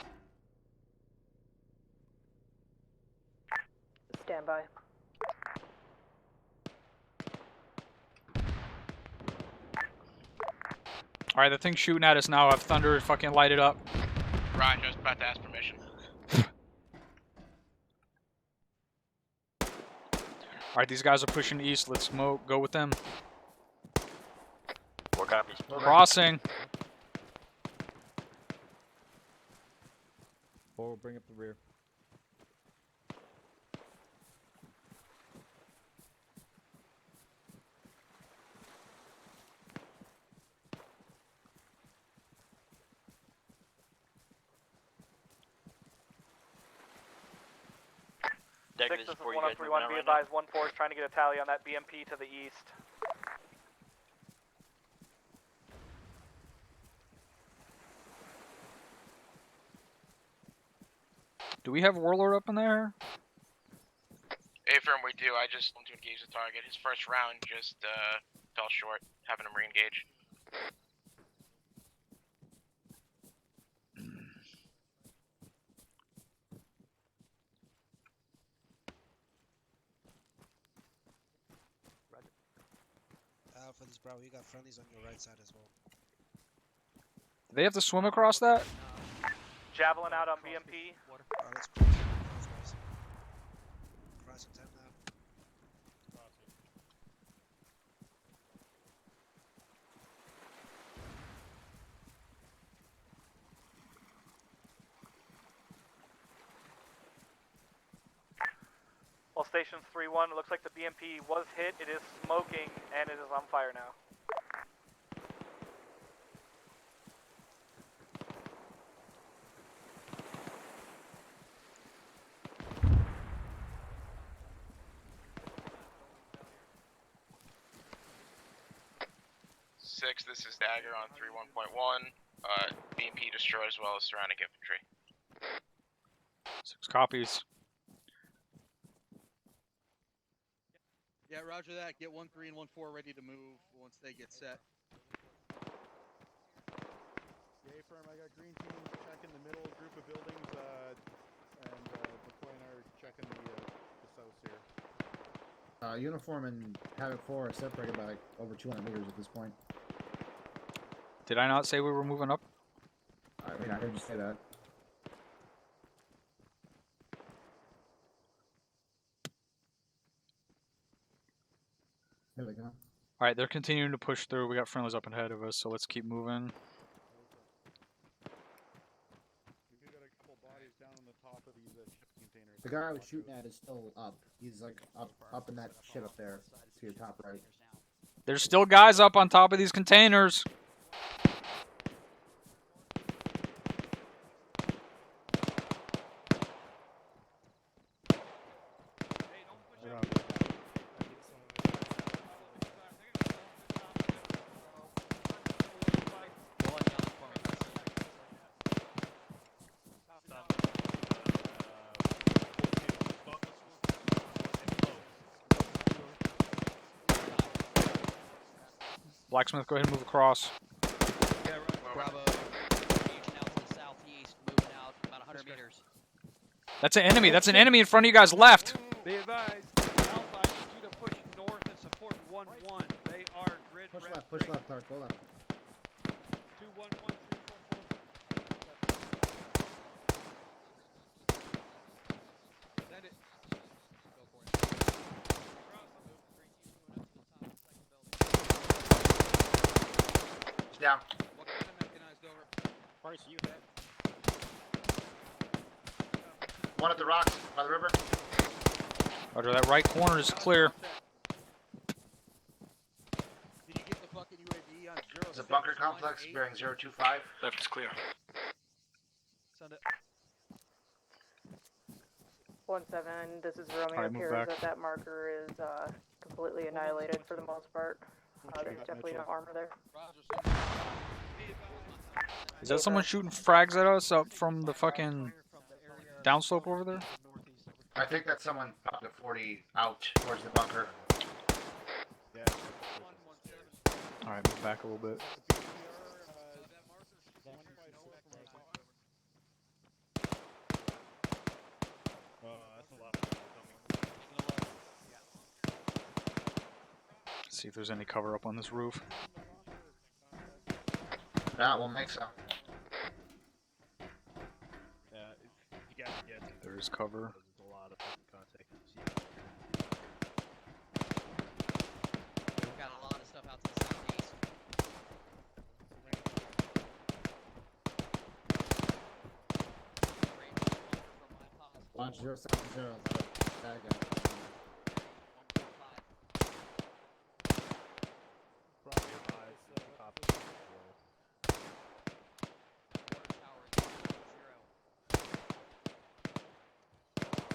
Stand by. Alright, the thing's shooting at us now. I've thunder fucking lighted up. Roger, I was about to ask permission. Alright, these guys are pushing east. Let's go with them. What copies? Crossing. Forward, bring up the rear. Six, this is 1-3-1. Be advised, 1-4 is trying to get a tally on that BMP to the east. Do we have Warlord up in there? Affirm, we do. I just want to engage the target. His first round just fell short, having him re-engage. For this, Bravo, you got friendlies on your right side as well. Do they have to swim across that? Javelin out on BMP. Let's cross, guys. Crossing 10 now. All stations 3-1, it looks like the BMP was hit, it is smoking, and it is on fire now. Six, this is Dagger on 3-1.1. BMP destroyed as well as surrounding infantry. 6 copies. Yeah, roger that. Get 1-3 and 1-4 ready to move once they get set. Yeah, firm. I got green teams checking the middle group of buildings, and McCoy and I are checking the south here. Uniform and Havoc 4 are separated by like over 200 meters at this point. Did I not say we were moving up? I mean, I heard you say that. There we go. Alright, they're continuing to push through. We got friendlies up ahead of us, so let's keep moving. We got a couple bodies down on the top of these ship containers. The guy I was shooting at is still up. He's like up in that shit up there to your top right. There's still guys up on top of these containers. Blacksmith, go ahead and move across. Yeah, Bravo. Engaging out to the southeast, moving out about 100 meters. That's an enemy. That's an enemy in front of you guys left. Be advised, Alpha, I need you to push north and support 1-1. They are grid Push red. left, push left, Clark, go left. 2-1-1, 3-4-4. Send it. Go for it. He's down. What kind of mechanized over? Price, you hit. One at the rocks by the river. Roger, that right corner is clear. Did you get the fucking UAV on 0? There's a bunker complex bearing 025. Left is clear. Send it. 1-7, this is Romeo. Alright, move Appears back. that marker is completely annihilated for the most part. There's definitely no armor there. Is that someone shooting frags at us up from the fucking downslope over there? I think that's someone popped a 40 out towards the bunker. Yeah. Alright, move back a little bit. See if there's any cover up on this roof. That will make some. You guys get There is cover. There's a lot of fucking contact. We've got a lot of stuff out to the southeast. Launch 070. Tag out.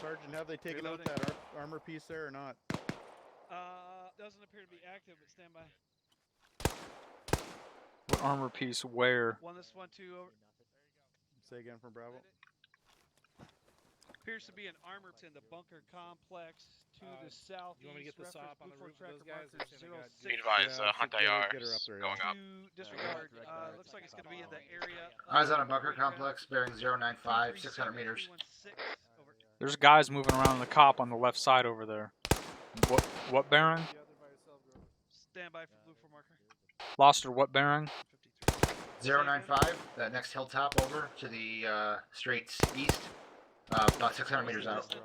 Sergeant, have they taken out that armor piece there or not? Doesn't appear to be active, but stand by. What armor piece where? 1-1-2 over. Say again from Bravo. Appears to be an armor in the bunker complex to the south. You want me to get the SOP on the roof of those guys? Be advised, Hunt IR is going up. Disregard. Looks like it's going to be in the area. Eyes on a bunker complex bearing 095, 600 meters. There's guys moving around the cop on the left side over there. What bearing? Stand by for blue for marker. Loster, what bearing? 095, that next hilltop over to the straight east, about 600 meters out.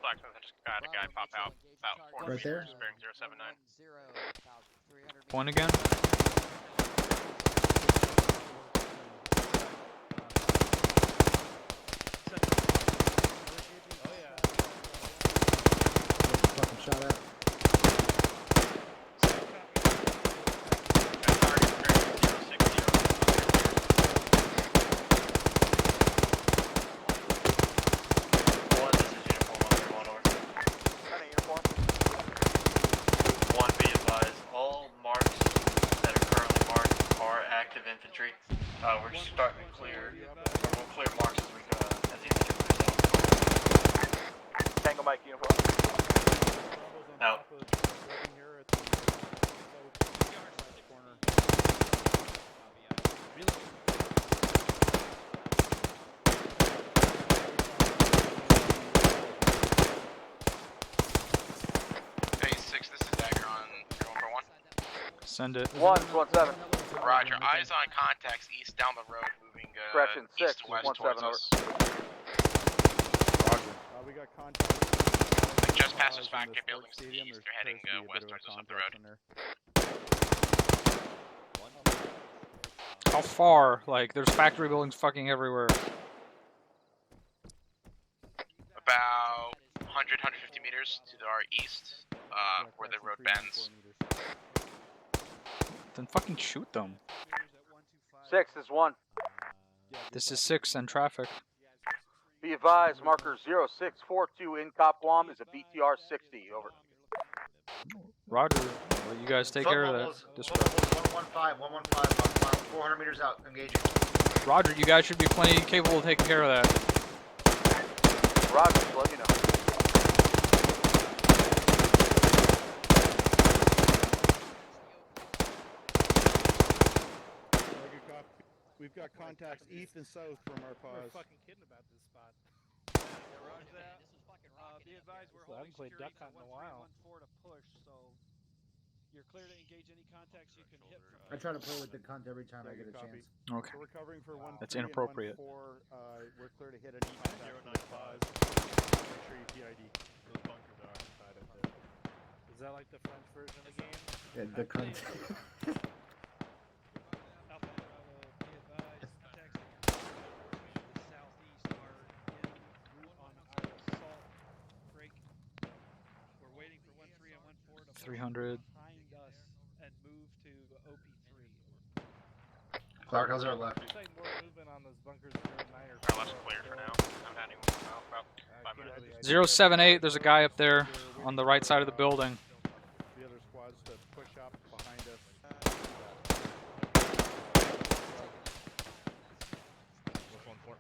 Blacksmith, I just got a guy pop out about 400 Right there? meters, bearing 079. Point again? Fucking shot at. We're just starting to clear. We'll clear marks as we go. As the infantry moves out. Tango Mike uniform. Out. Phase 6, this is Dagger on 141. Send it. 1-1-7. Roger, eyes on contacts east down the road, moving Correction, east 6, to west 1-7 towards over. us. Roger. We got contact. Like just past those factory buildings to the east, they're heading west towards us up the road. How far? Like, there's factory buildings fucking everywhere. About 100, 150 meters to our east, where the road bends. Then fucking shoot them. 6 is 1. This is 6 and traffic. Be advised, marker 0642 in Cop Guam is a BTR 60. Over. Roger. Well, you guys take care of that. 115, 115, 400 meters out, engaging. Roger, you guys should be plenty capable of taking care of that. Roger, let you know. We've got contacts east and south from our pause. We're fucking kidding about this spot. Roger that. Be advised, we're I holding haven't played security Duck Hunt in a while. 1314 to push, so you're clear to engage any contacts you can hit. I try to play with the cunt every time I get a chance. Okay. So we're covering for 1-3 That's and inappropriate. 1-4. We're clear to hit any contact from the pause. Make sure you PID. Those bunkers are occupied up there. Is that like the French version of the game? Yeah, the cunt. We're waiting for 1-3 and 1-4 to 300. behind us and move to OP3. Clark, how's our left? Looks like more movement on those bunkers 09 or Our left's clear for now. Haven't had anyone come out about 5 minutes. 078, there's a guy up there on the right side of the building. The other squads to push up behind us. What's 1-4?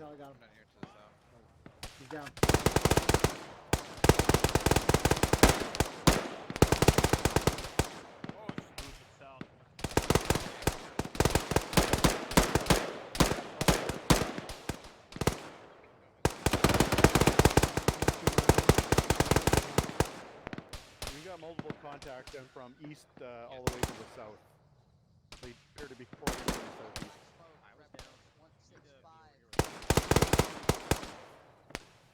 I got him. He's down. We got multiple contacts and from east all the way to the south. They appear to be pouring from the southeast.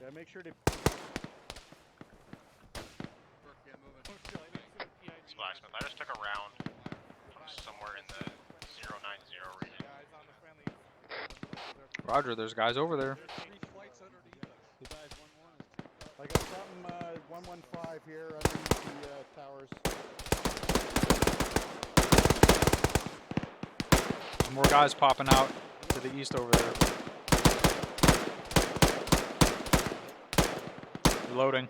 Yeah, make sure to. Blacksmith, I just took a round from somewhere in the 090 region. Roger, there's guys over there. I got something 115 here underneath the towers. There's more guys popping out to the east over there. Reloading.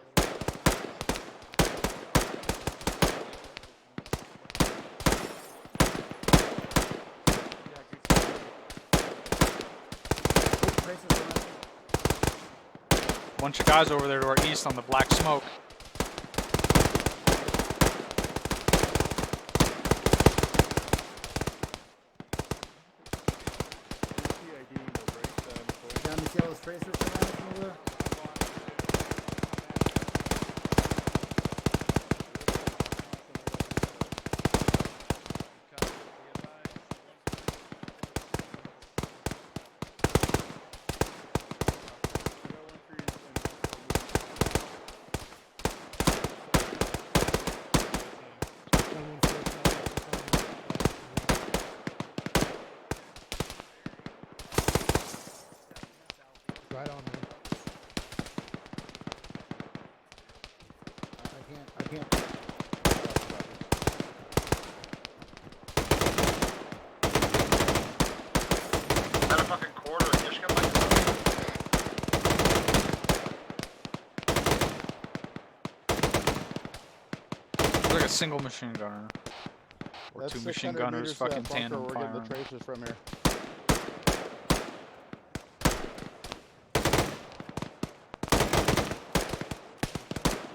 Bunch of guys over there to our east on the black smoke. Can you see all those tracers coming out from over there? Right on me. I can't. Is that a fucking quarter of dish gun like Looks like a single machine gunner. Or That's two machine 600 gunners meters to fucking that bunker. tandem We're getting firing. the tracers from here.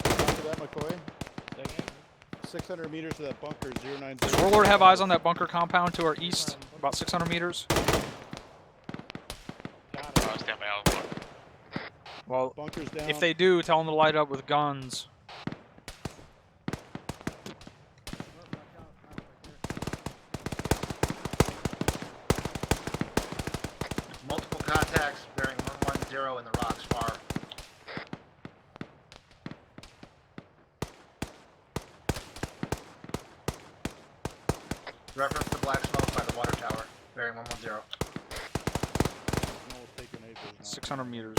After that, McCoy. 600 meters to that bunker, 090. Does Warlord have eyes on that bunker compound to our east? About 600 meters? Stand by Alpha. Well, Bunker's down. if they do, tell them to light up with guns. multiple contacts bearing 110 in the rocks far. Reference the black smoke by the water tower, bearing 110. 600 meters.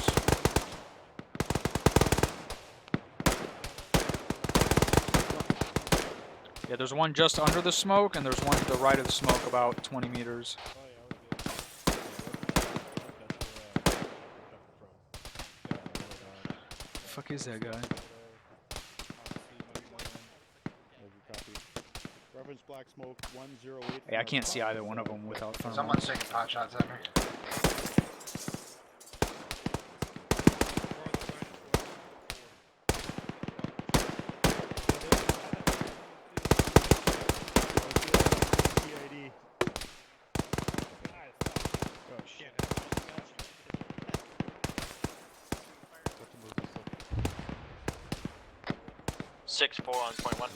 Yeah, there's one just under the smoke, and there's one to the right of the smoke, about 20 meters. The fuck is that guy? Reference black smoke 108. Hey, I can't see either one of them without thermal. Someone's taking pot shots at me. Oh shit. 6-4 on point 1.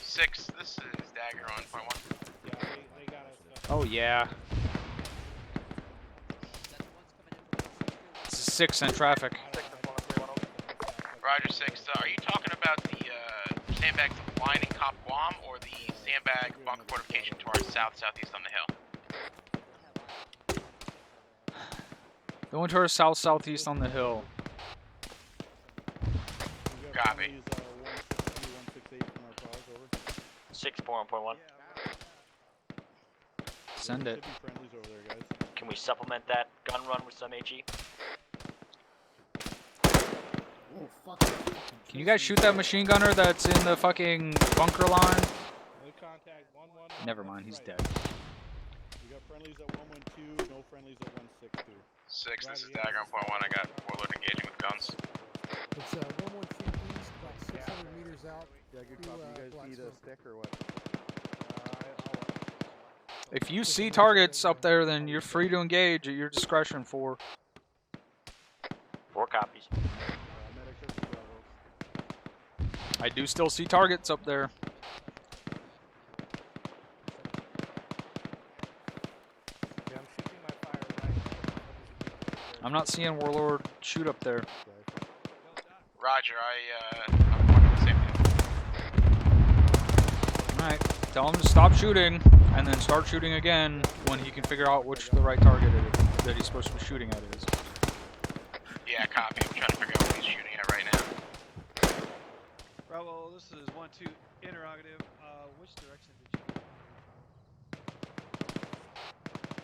Six. This is Dagger on point 1. Oh yeah. This is 6 in traffic. Roger 6. Are you talking about the sandbags lining Cop Guam or the sandbag bunker fortification to our southeast on the hill? They went to our south-southeast on the hill. Copy. 6-4-1.1. Send it. Can we supplement that gun run with some HE? Oh, fuck. Can you guys shoot that machine gunner that's in the fucking bunker line? Never mind, he's dead. We got friendlies at 112, no friendlies at 162. 6, this is Dagger on point 1. I got Warlord engaging with guns. It's 112 east, about 600 meters out. Yeah, good copy. You guys need a stick or what? If you see targets up there, then you're free to engage at your discretion. 4. 4 copies. I do still see targets up there. I'm not seeing Warlord shoot up there. Roger, I'm wondering the same thing. Alright, tell him to stop shooting, and then start shooting again when he can figure out which the right target that he's supposed to be shooting at is. Yeah, copy. I'm trying to figure out what he's shooting at right now. Bravo, this is 1-2 interrogative. Which direction did you?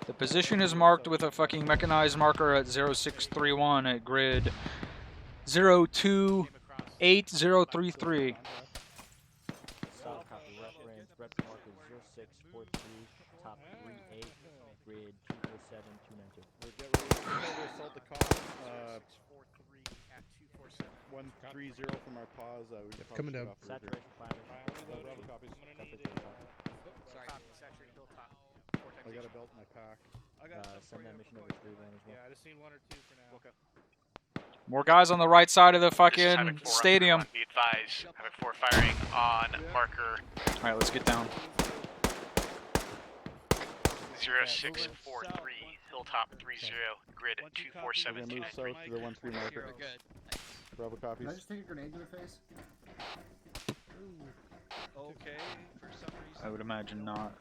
The position is marked with a fucking mechanized marker at 0631 at grid 028033. South copy, reference, red marker 0643, top 38, grid 247292. We're getting ready to assault the cop. 130 from our pause. coming down. Saturation climate. Bravo copies. Sorry, saturated hilltop. I got a belt in my pack. Send that mission over 3-1 as well. Yeah, I just seen 1 or 2 for now. Okay. More guys on the right side of the This is fucking Havoc 4 stadium. Be advised, Havoc 4 firing on marker Alright, let's get down. 0643, Hilltop 30, grid 247. We're gonna move south to the 1-3 marker. Good. Bravo copies. Can I just take a grenade to the face? Okay, for some reason. I would imagine not.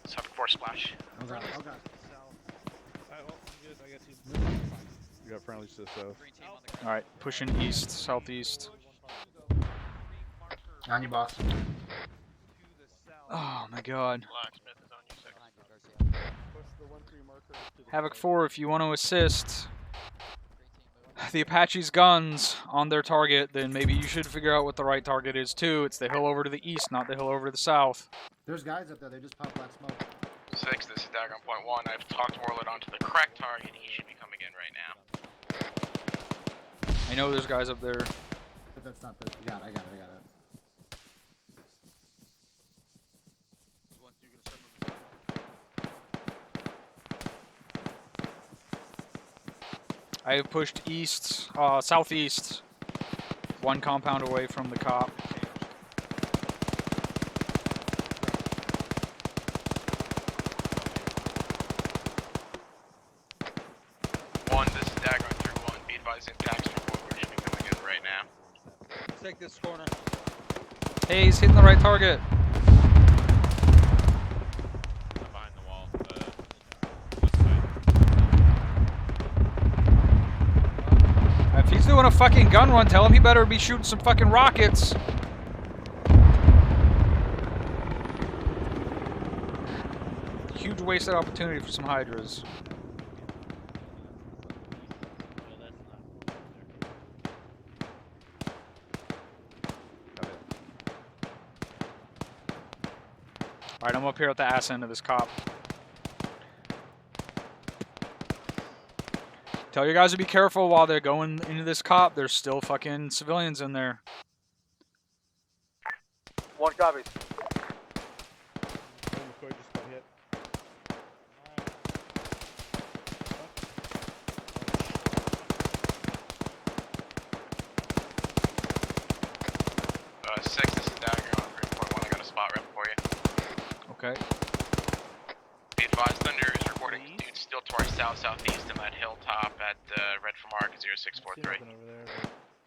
Havoc 4 splash. Oh god, oh god. We got friendlies to the south. Alright, pushing east, southeast. On you, boss. Oh my god. Blacksmith is on you, 6. Push the 1-3 marker to the Havoc 4, if you want to assist the Apache's guns on their target, then maybe you should figure out what the right target is too. It's the hill over to the east, not the hill over to the south. There's guys up there, they just popped black smoke. 6, this is Dagger on point 1. I've talked Warlord onto the correct target. He should be coming in right now. I know there's guys up there. But that's not the... I got it. I have pushed east, southeast, 1 compound away from the cop. This is Dagger on 3-1. Be advised, impacts from Warlord should be coming in right now. Take this corner. Hey, he's hitting the right target. Behind the wall. If he's doing a fucking gun run, tell him he better be shooting some fucking rockets. Huge wasted opportunity for some Hydras. Alright, I'm up here at the ass end of this cop. Tell your guys to be careful while they're going into this cop. There's still fucking civilians in there. 1 copies. McCoy just got hit. 6, this is Dagger on 3.1. I got a spot rep for you. Okay. Be advised, Thunder is reporting dudes still to our south-southeast in that hilltop at red for mark 0643. Over there,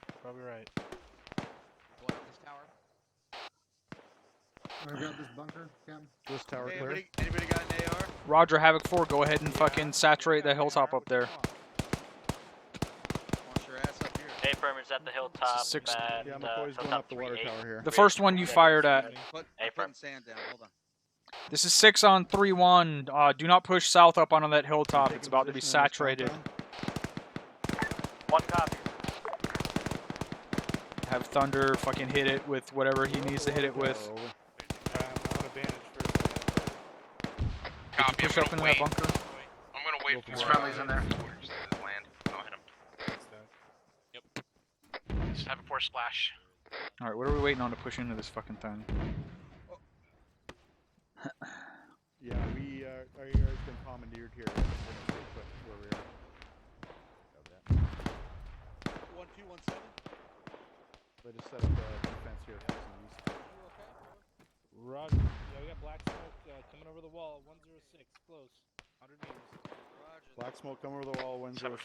but probably right. Going up this tower. I'm gonna grab this bunker, Captain. This tower clear. Anybody got an AR? Roger, Havoc 4, go ahead and fucking saturate that hilltop up there. Want your ass up here. Hey, Firmers at the hilltop. Six. And, Yeah, McCoy's going up the water tower here. The first one you fired at. I'm putting sand down. Hold on. This is 6 on 3-1. Do not push south up onto that hilltop. It's about to be saturated. One copy. Have Thunder fucking hit it with whatever he needs to hit it with. Copy, Push up into that bunker. I'm gonna wait for There's friendlies in there. Just land. I'll hit him. Yep. Just have a poor splash. Alright, what are we waiting on to push into this fucking thing? Yeah, we our area's been commandeered here. We're gonna stay put where we are. 1217. So I just set up a defense here for some use. Roger. Yeah, we got black smoke coming over the wall. 106, close. 100 meters. Roger. Black smoke coming over the wall. 106.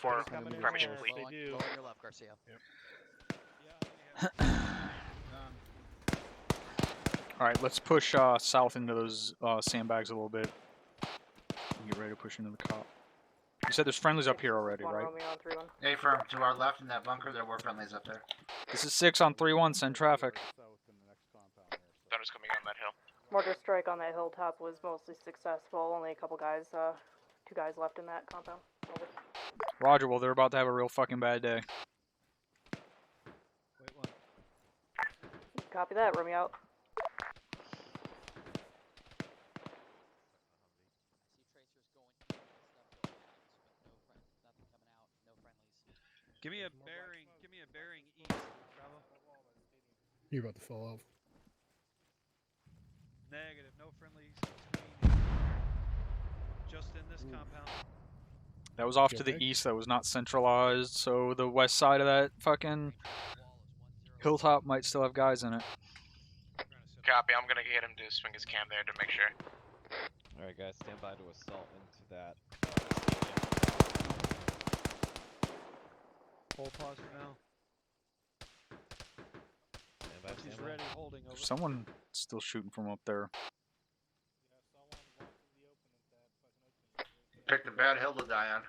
Permission, please. They do. Go on your left, Garcia. Alright, let's push south into those sandbags a little bit. Get ready to push into the cop. You said there's friendlies up here already, right? Hey, firm, to our left in that bunker, there were friendlies up there. This is 6 on 3-1, send traffic. Thunder's coming on that hill. Mortar strike on that hilltop was mostly successful. Only a couple guys, 2 guys left in that compound. Over. Roger, well, they're about to have a real fucking bad day. Wait, one. Copy that, room me out. Give me a bearing east, Bravo. You're about to fall off. Negative, no friendlies between. Just in this compound. That was off to the east, that was not centralized, so the west side of that fucking hilltop might still have guys in it. Copy, I'm gonna get him to swing his cam there to make sure. Alright guys, stand by to assault into that. Hold pause for now. He's ready, holding over. There's someone still shooting from up there. Picked a bad hill to die on.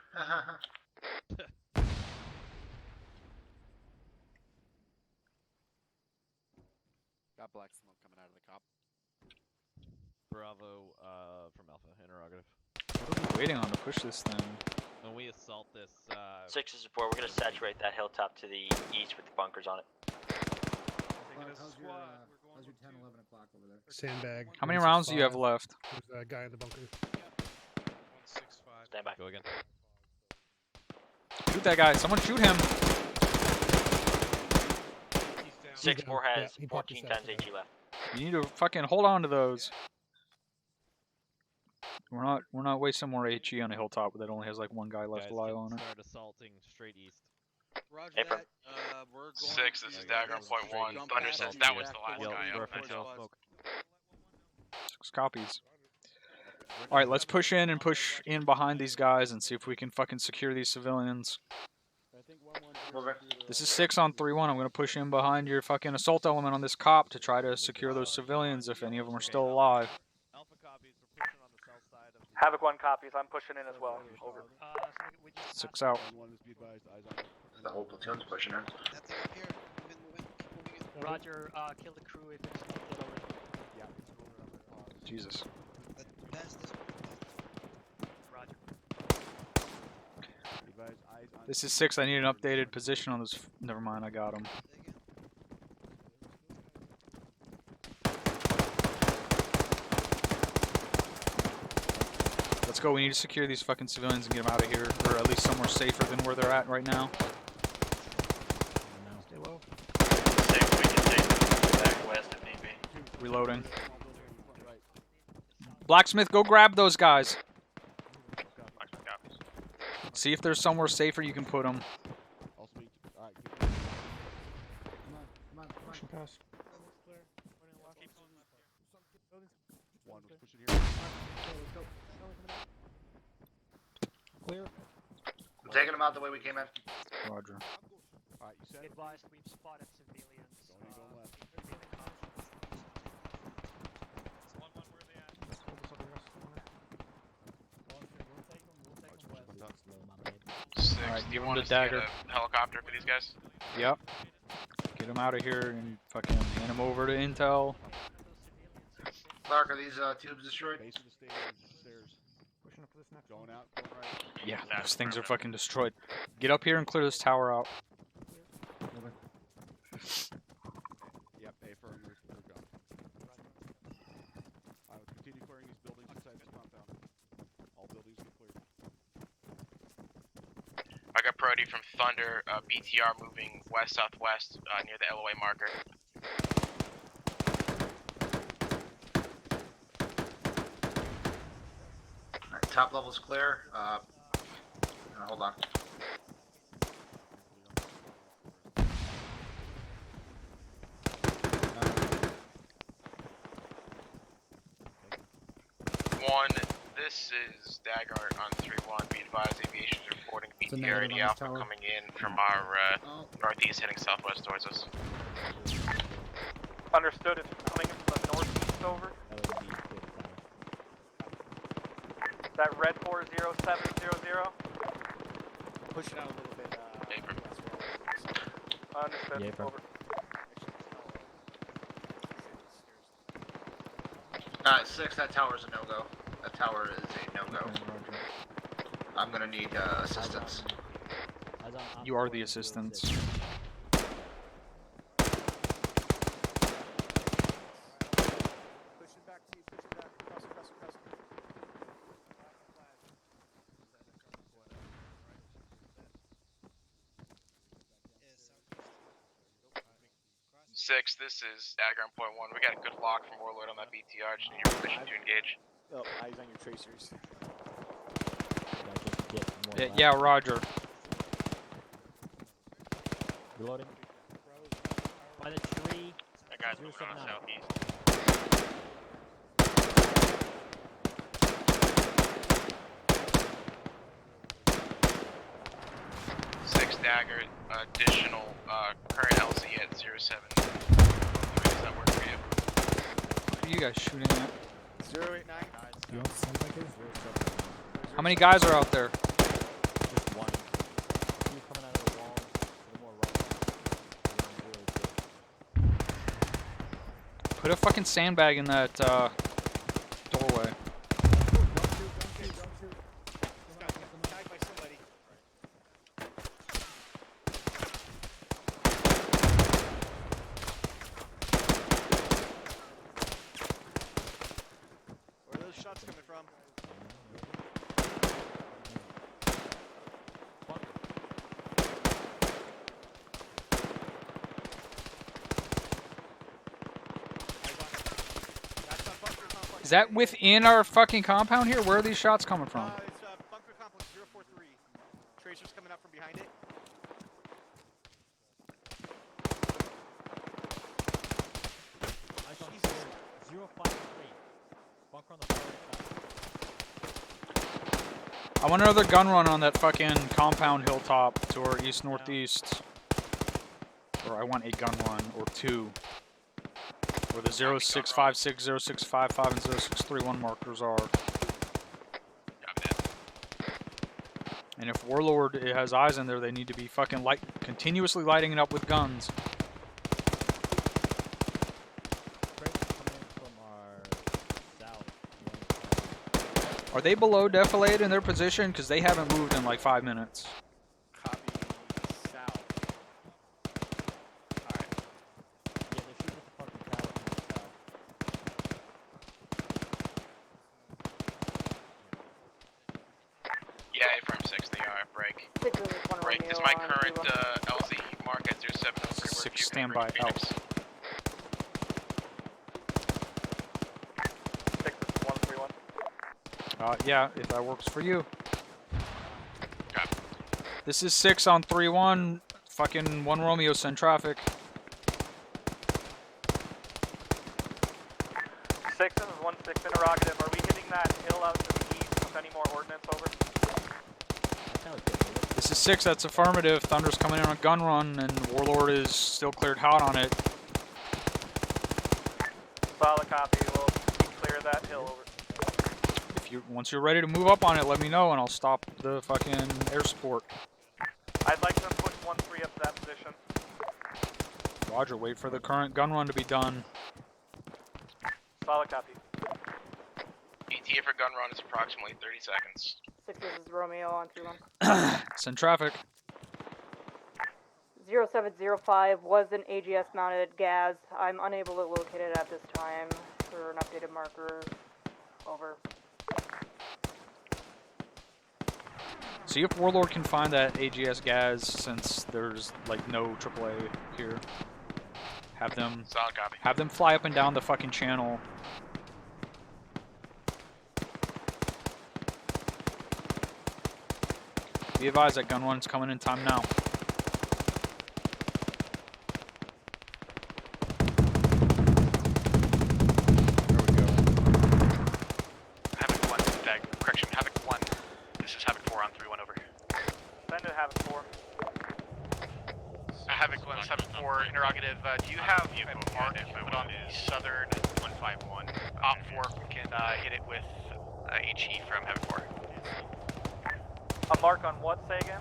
Got black smoke coming out of the cop. Bravo, from Alpha, interrogative. What are we waiting on to push this thing? When we assault this, 6 is 4, we're gonna saturate that hilltop to the east with the bunkers on it. How's your 10, 11 o'clock over there? Sandbag. How many rounds do you have left? There's a guy in the bunker. 165. Stand by. go again. Shoot that guy, someone shoot him! 6-4 has Yeah, 14 times HE left. You need to fucking hold on to those. We're not wasting more HE on a hilltop that only has like 1 guy left Guys, alive can on it. start assaulting straight east. Roger Hey, that. We're going 6, this is Dagger on point 1. Thunder says that was the last guy up that hill. Smoke. 6 copies. Alright, let's push in and push in behind these guys and see if we can fucking secure these civilians. This is 6 on 3-1. I'm gonna push in behind your fucking assault element on this cop to try to secure those civilians if any of them are still alive. Alpha copies, we're pushing on the south side of the... Havoc 1 copies. I'm pushing in as well. Over. 6 out. The whole platoon's pushing in. Roger, kill the crew if it's not dead already. Jesus. Roger. This is 6. I need an updated position on this. Never mind, I got him. Let's go. We need to secure these fucking civilians and get them out of here, or at least somewhere safer than where they're at right now. Stay low. 6, we can take them back west if need be. Reloading. Blacksmith, go grab those guys. See if there's somewhere safer you can put them. Pushing past. Clear. I'm taking them out the way we came in. Roger. Alright, you said? Advised, we've spotted civilians. 6, Alright, do give you him want the us to get dagger. a helicopter for these guys? Yep. Get him out of here and fucking hand him over to Intel. Clark, are these tubes destroyed? Base of the stadium, stairs. Pushing up for this next Going out, going right. Yeah, those things are fucking destroyed. Get up here and clear this tower out. Yep, affirm, we're gone. Continue clearing these buildings inside this compound. All buildings get cleared. I got priority from Thunder, BTR moving west-southwest near the LOA marker. Alright, top level's clear. Hold on. This is Dagger on 3-1. Be advised, aviation is reporting BTR 80 Alpha coming in from our northeast, heading southwest towards us. Understood. It's coming from the northeast over. Is that Red 40700? Push it out a little bit. Understood. Over. 6, that tower's a no-go. That tower is a no-go. I'm gonna need assistance. You are the assistants. Pushing back to you, pushing back. Cross. 6, this is Dagger on point 1. We got a good lock from Warlord on that BTR. Just need your permission to engage. Oh, eyes on your tracers. Yeah, roger. Reloading. By the tree. That guy's moving on southeast. Dagger, additional current LZ at 07. Does that work for you? What are you guys shooting at? 089. You want sandbaggers? How many guys are out there? Just one. Two coming out of the wall. To the more right. Put a fucking sandbag in that doorway. Tagged by somebody. Where are those shots coming from? Is that within our fucking compound here? Where are these shots coming from? It's bunker complex 043. Tracers coming up from behind it. Eyes on 053. Bunker on the far right side. I want another gun run on that fucking compound hilltop to our east-northeast. Or I want a gun run, or two. Where the 0656, 0655, and 0631 markers are. And if Warlord has eyes in there, they need to be fucking continuously lighting it up with guns. Are they below defilade in their position? Because they haven't moved in like 5 minutes. Copy south. Alright. Yeah, they're shooting at the fucking tower from the south. Yeah, A-frame 6, they are. Break. 6 is 1 Break. Romeo Is my on current Viva. LZ mark at 0703? 6 standby out. 6 is 131. Yeah, if that works for you. This is 6 on 3-1. Fucking 1 Romeo, send traffic. 6 is 1-6 interrogative. Are we hitting that hill out to the east with any more ordnance over? This is 6, that's affirmative. Thunder's coming in on a gun run, and Warlord is still cleared hot on it. Solid copy. We'll clear that hill over. Once you're ready to move up on it, let me know and I'll stop the fucking air support. I'd like to push 1-3 up to that position. Roger, wait for the current gun run to be done. Solid copy. ETA for gun run is approximately 30 seconds. 6, this is Romeo on 3-1. Send traffic. 0705 was an AGS mounted gas. I'm unable to locate it at this time for an updated marker. Over. See if Warlord can find that AGS gas since there's like no AAA here. Have them fly up and down the fucking channel. Be advised that gun run's coming in time now. Havoc 1. This is Havoc 4 on 3-1 over. Send it Havoc 4. Havoc 1, Havoc 4, interrogative. Do you have a mark put on the southern 151? Op 4 can hit it with HE from Havoc 4. A mark on what, say again?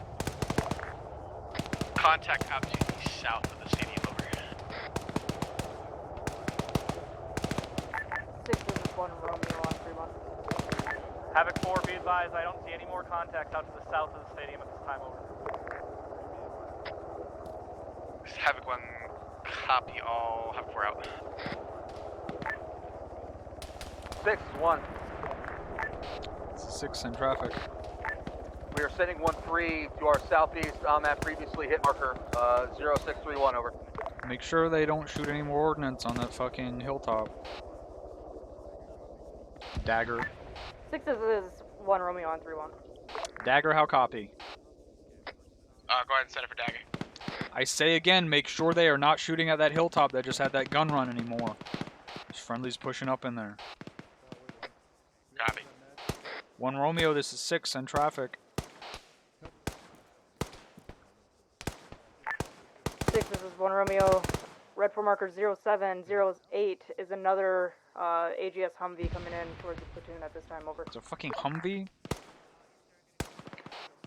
Contact out to the south of the stadium, over. 6, this is 1 Romeo on 3-1. Havoc 4, be advised, I don't see any more contacts out to the south of the stadium at this time, over. Havoc 1, copy all. Havoc 4 out. 6-1. 6 in traffic. We are sending 1-3 to our southeast on that previously hit marker, 0631, over. Make sure they don't shoot any more ordnance on that fucking hilltop. Dagger. 6, this is 1 Romeo on 3-1. Dagger, how copy? Go ahead and send it for Dagger. I say again, make sure they are not shooting at that hilltop that just had that gun run anymore. There's friendlies pushing up in there. Copy. 1 Romeo, this is 6 in traffic. 6, this is 1 Romeo. Red for marker 0708 is another AGS Humvee coming in towards the platoon at this time, over. It's a fucking Humvee?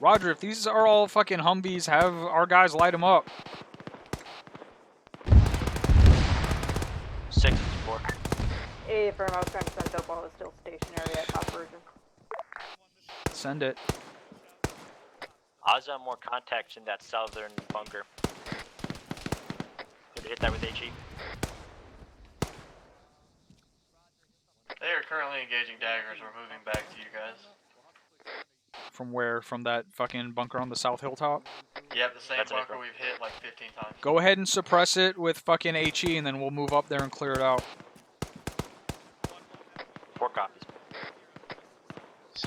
Roger, if these are all fucking Humvees, have our guys light them up. 6 is 4. Affirm, I was trying to send it up while it was still stationary at top version. Send it. Odds on more contacts in that southern bunker. Did they hit that with HE? They are currently engaging daggers. We're moving back to you guys. From where? From that fucking bunker on the south hilltop? Yep, the same bunker we've hit like 15 times. Go ahead and suppress it with fucking HE and then we'll move up there and clear it out. 4 copies.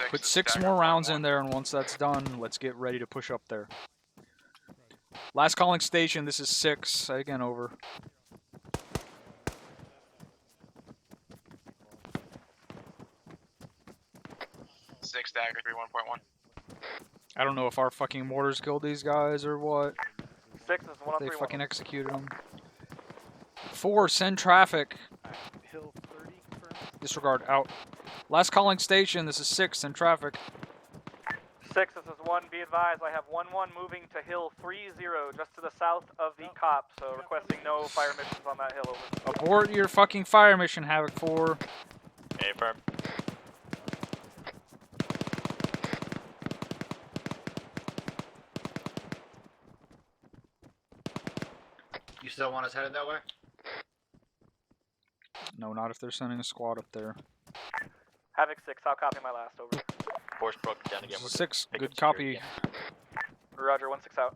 Put 6 more rounds in there and once that's done, let's get ready to push up there. Last calling station, this is 6. Again, over. Six Dagger 3-1.1. I don't know if our fucking mortars killed these guys or what. 6 is 1 on They 3-1. fucking executed them. 4, send traffic. Hill 30, confirmed. Disregard, out. Last calling station, this is 6, send traffic. 6, this is 1, be advised, I have 1-1 moving to Hill 30, just to the south of the cop, so requesting no fire missions on that hill, over. Abort your fucking fire mission, Havoc 4. Affirm. You still want us headed that way? No, not if they're sending a squad up there. Havoc 6, I'll copy my last, over. Force broken down again. 6, good copy. Roger, 1-6 out.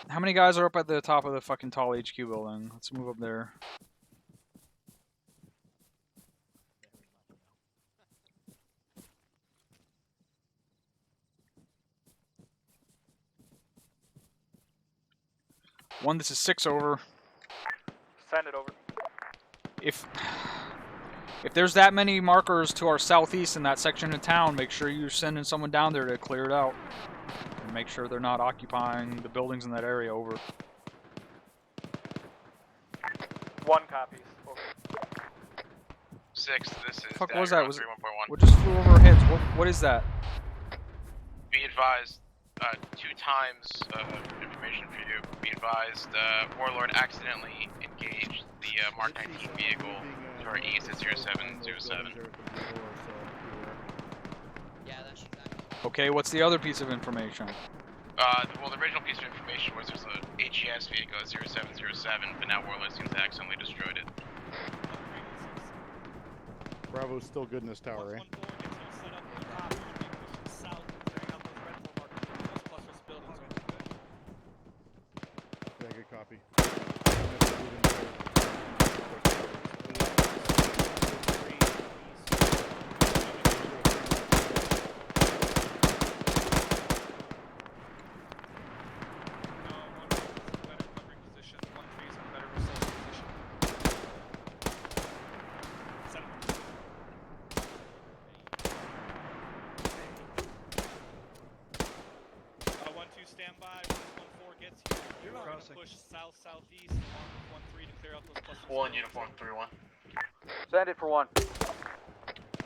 How many guys are up at the top of the fucking tall HQ building? Let's move up there. One, this is 6 over. Send it over. If there's that many markers to our southeast in that section of town, make sure you're sending someone down there to clear it out. And make sure they're not occupying the buildings in that area, over. 1 copies, over. 6, this is Fuck, Dagger what was that? on Was it? 31.1. What just flew over our heads? What is that? Be advised, 2 times information for you. Be advised, Warlord accidentally engaged the Mark 19 vehicle to our east at 0707. Yeah, that's exactly. Okay, what's the other piece of information? Well, the original piece of information was there's a HES vehicle at 0707, but now Warlord seems to accidentally destroyed it. Bravo's still good in this tower, eh? Yeah, good copy. Push south-southeast on 1-3 to clear out those clusters. 1 uniform 3-1. Send it for 1.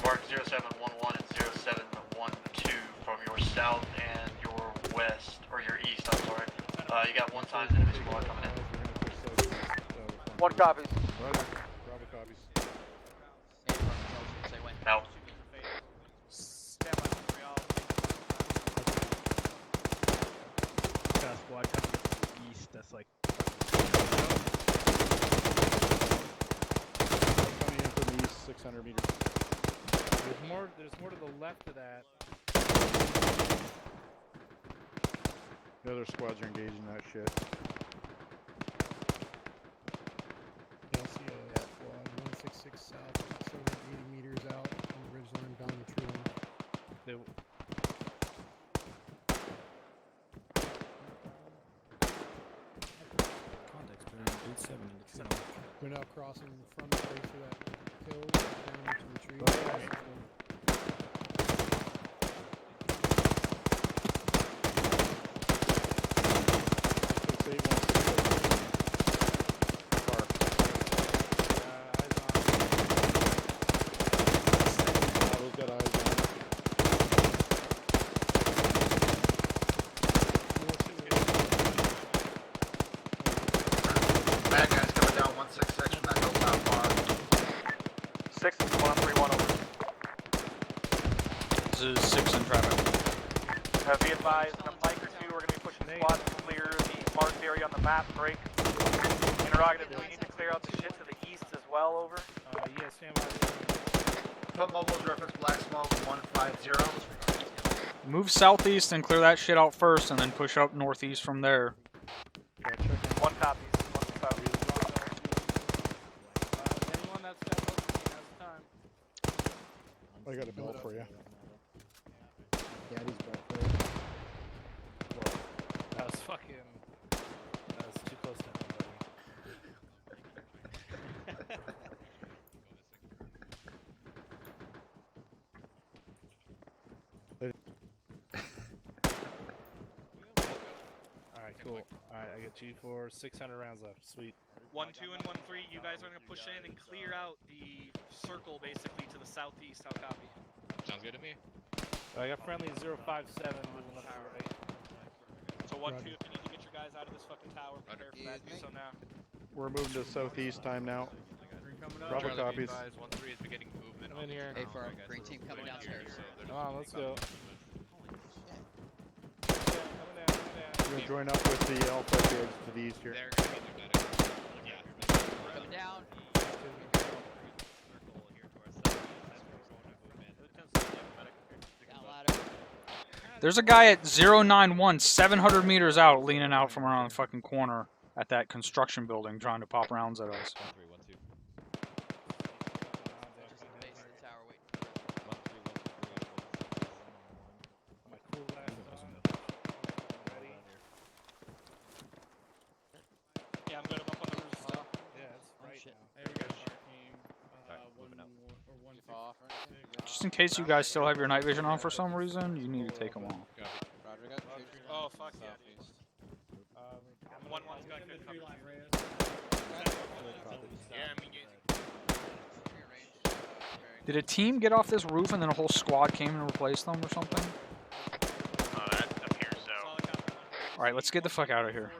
Mark 0711 and 0712 from your south and your west, or your east, I'm sorry. You got 1 times enemy squad coming in. 1 copies. Roger. Bravo copies. Out. Squad coming to the east, that's like Coming in from the east, 600 meters. there's more to the left of that. The other squads are engaging that shit. Yeah, I see a squad 166 south, 780 meters out on the ridge line down the tree line. Context turn 87 into tree line. We're now crossing from the base of that hill down into the tree. Bad guys coming down 166 from that hilltop bar. 6 is 131 over. This is 6 in traffic. Be advised, in a mic or 2, we're going to be pushing squads to clear the marked area on the map. Break. Interrogative, do we need to clear out the shit to the east as well? Over. Yeah, stand by. Put mobiles reference black smoke 150. Move southeast and clear that shit out first, and then push up northeast from there. 1 copies. 1 south. Anyone that's got has time. I got a bill for you. Daddy's back That was fucking. That was too close to him, Alright, cool. Alright, I get you for 600 rounds left. Sweet. 1-2 and 1-3. You guys are gonna push in and clear out the circle basically to the southeast. How copy? Sounds good to me. I got friendly 057 moving left to right. So 1-2, if you need to get your guys out of this fucking tower, prepare for that. Do so now. We're moving to southeast time now. Bravo copies. 1-3 is beginning movement. I'm in here. Hey, for our green team coming downstairs. Come on, let's go. We're gonna join up with the Alpha kids to the east here. Coming down. Down ladder. There's a guy at 091, 700 meters out, leaning out from around the fucking corner at that construction building, trying to pop rounds at us. 1-3, 1-2. Base of the tower, wait. My cool glasses on. Ready? Yeah, I'm good. I'm up on the roof still. Yeah, it's right now. There we go. Just in case you guys still have your night vision on for some reason, you need to take them off. Oh, fuck yeah, dude. 1-1's got good coverage. Yeah, I mean, Did a team get off this roof and then a whole squad came and replaced them or something? That appears so. Alright, let's get the fuck out of here.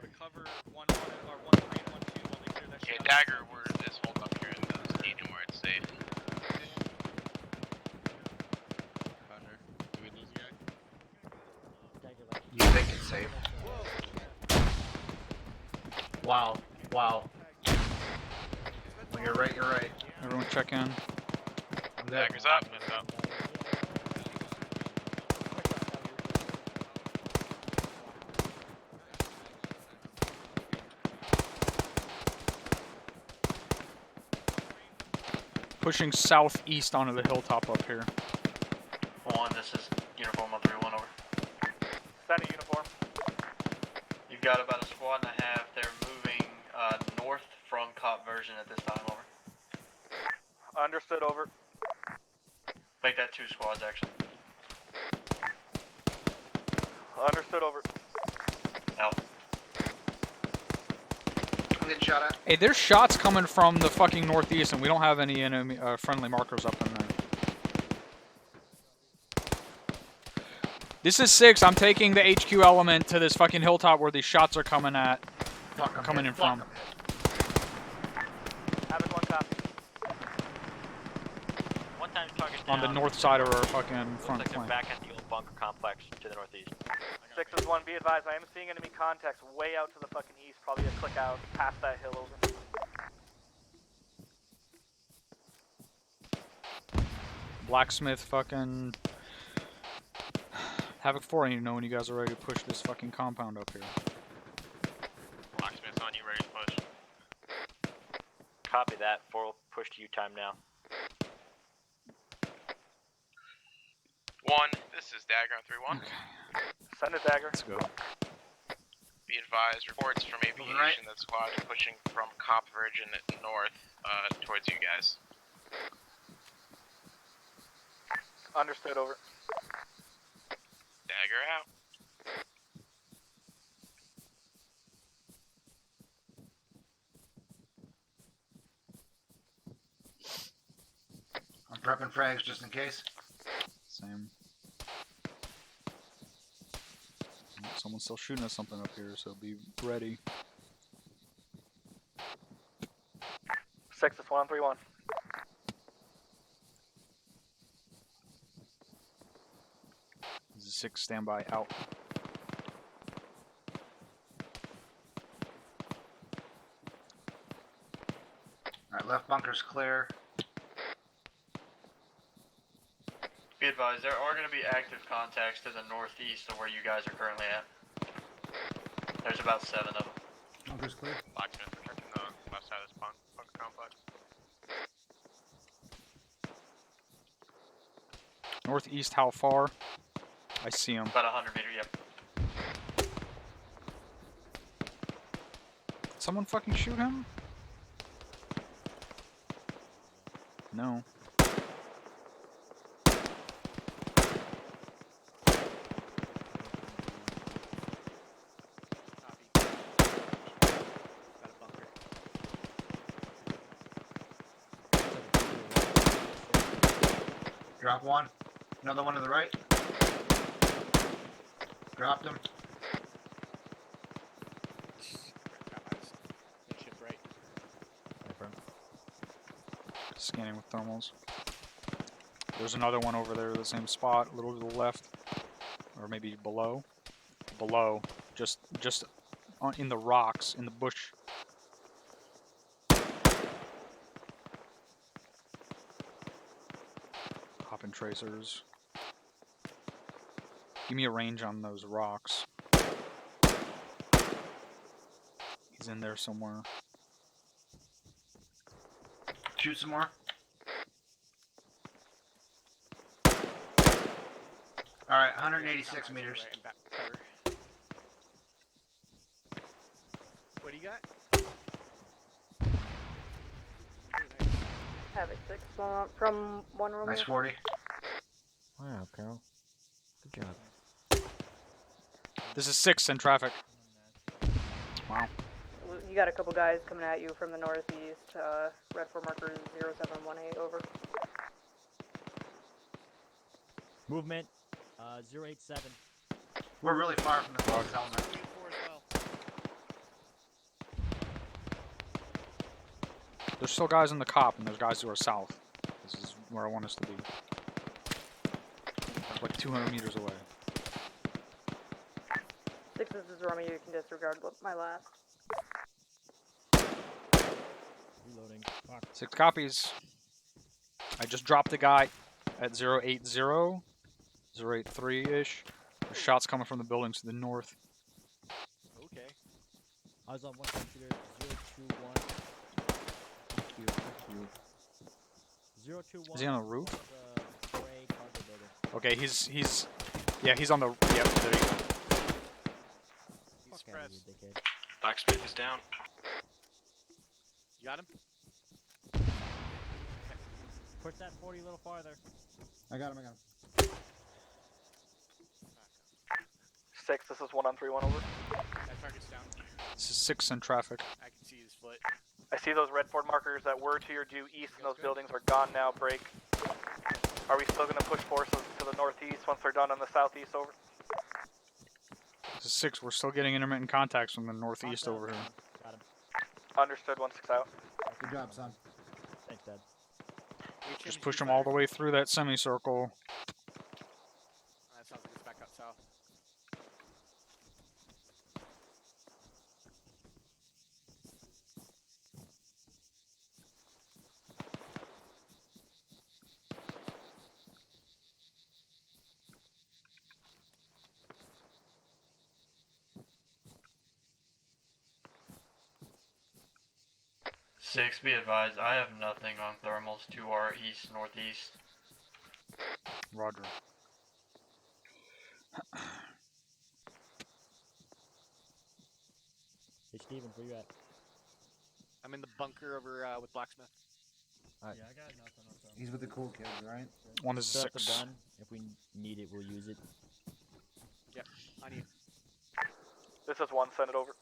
Yeah, Dagger, is holed up here in the stadium where it's safe. Do we lose a guy? You think it's safe? Wow. Wow. When you're right, you're right. Everyone check in. Dagger's up. It's up. Pushing southeast onto the hilltop up here. 1, this is uniform 131 over. Send a uniform. You've got about a squad and a half. They're moving north from cop version at this time, over. Understood, over. Make that 2 squads, actually. Understood, over. Out. I'm getting shot at. Hey, there's shots coming from the fucking northeast and we don't have any enemy friendly markers up in there. This is 6. I'm taking the HQ element to this fucking hilltop where these shots are coming in from. Having 1 copy. One time's target On the down. north side of our fucking front Looks like flank. they're back at the old bunker complex to the northeast. 6 is 1, be advised, I am seeing enemy contacts way out to the fucking east, probably a click out past that hill, over. Blacksmith fucking... Havoc 4, I need to know when you guys are ready to push this fucking compound up here. Blacksmith's on you, ready to push. Copy that. 4 will push to you time now. 1, this is Dagger on 3-1. Send a Dagger. Let's go. Be advised, reports from aviation that squad is pushing from Cop Virgin north towards you guys. Understood, over. Dagger out. I'm prepping frags just in case. Same. Someone's still shooting at something up here, so be ready. 6 is 1 on 3-1. This is 6, standby, out. Alright, left bunker's clear. Be advised, there are going to be active contacts to the northeast of where you guys are currently at. There's about 7 of them. Bunker's clear. Blacksmith protecting the left side of this bunker complex. Northeast, how far? I see him. About 100 meter, yep. Someone fucking shoot him? No. Drop 1. Another one to the right. Dropped him. Scanning with thermals. There's another one over there, the same spot, a little to the left, or maybe below. Below, just in the rocks, in the bush. Hopping tracers. Give me a range on those rocks. He's in there somewhere. Shoot some more. Alright, 186 meters. What do you got? Havoc 6 from 1 room. Nice 40. Wow, Carol. Good job. This is 6 in traffic. Wow. You got a couple guys coming at you from the northeast. Red 4 marker 0718, over. Movement, 087. We're really far from the closest element. There's still guys in the cop, and there's guys who are south. This is where I want us to be. Like 200 meters away. 6, this is Rummy. You can disregard my last. Reloading. 6 copies. I just dropped a guy at 080, 083-ish. There's shots coming from the buildings to the north. Okay. I was on one computer, 021. Thank you. 021. Is he on the roof? Gray cargo building. Okay, he's on the, yeah, there you go. He's spread. Blacksmith is down. You got him? Push that 40 a little farther. I got him. 6, this is 1-on-3-1 over. That target's down. This is 6 in traffic. I can see his foot. I see those red Ford markers that were to your due east in those buildings are gone now. Break. Are we still going to push forces to the northeast once they're done on the southeast over? This is 6. We're still getting intermittent contacts from the northeast over here. Got him. Understood, 1-6 out. Good job, son. Thanks, Dad. Just push them all the way through that semicircle. That sounds like it's back up south. Six, be advised, I have nothing on thermals to our east, northeast. Roger. Hey, Steven, where you at? I'm in the bunker over with Blacksmith. Alright. Yeah, I got nothing on them. He's with the cool kids, right? One is Set up 6. the gun. If we need it, we'll use it. Yep, I need. This is 1, send it over.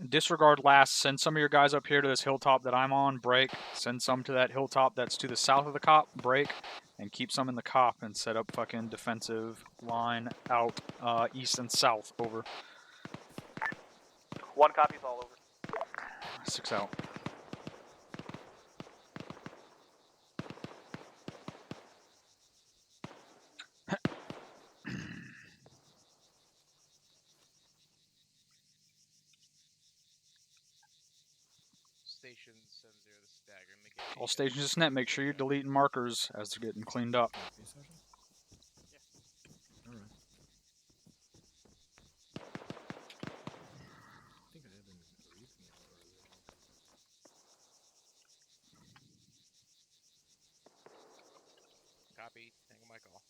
Disregard last. Send some of your guys up here to this hilltop that I'm on. Break. Send some to that hilltop that's to the south of the cop. Break. And keep some in the cop and set up fucking defensive line out east and south. Over. 1 copy's all over. 6 out. Station 70, this is Dagger. All stations is net. Make sure you're deleting markers as they're getting cleaned up. Copy. Tango my call.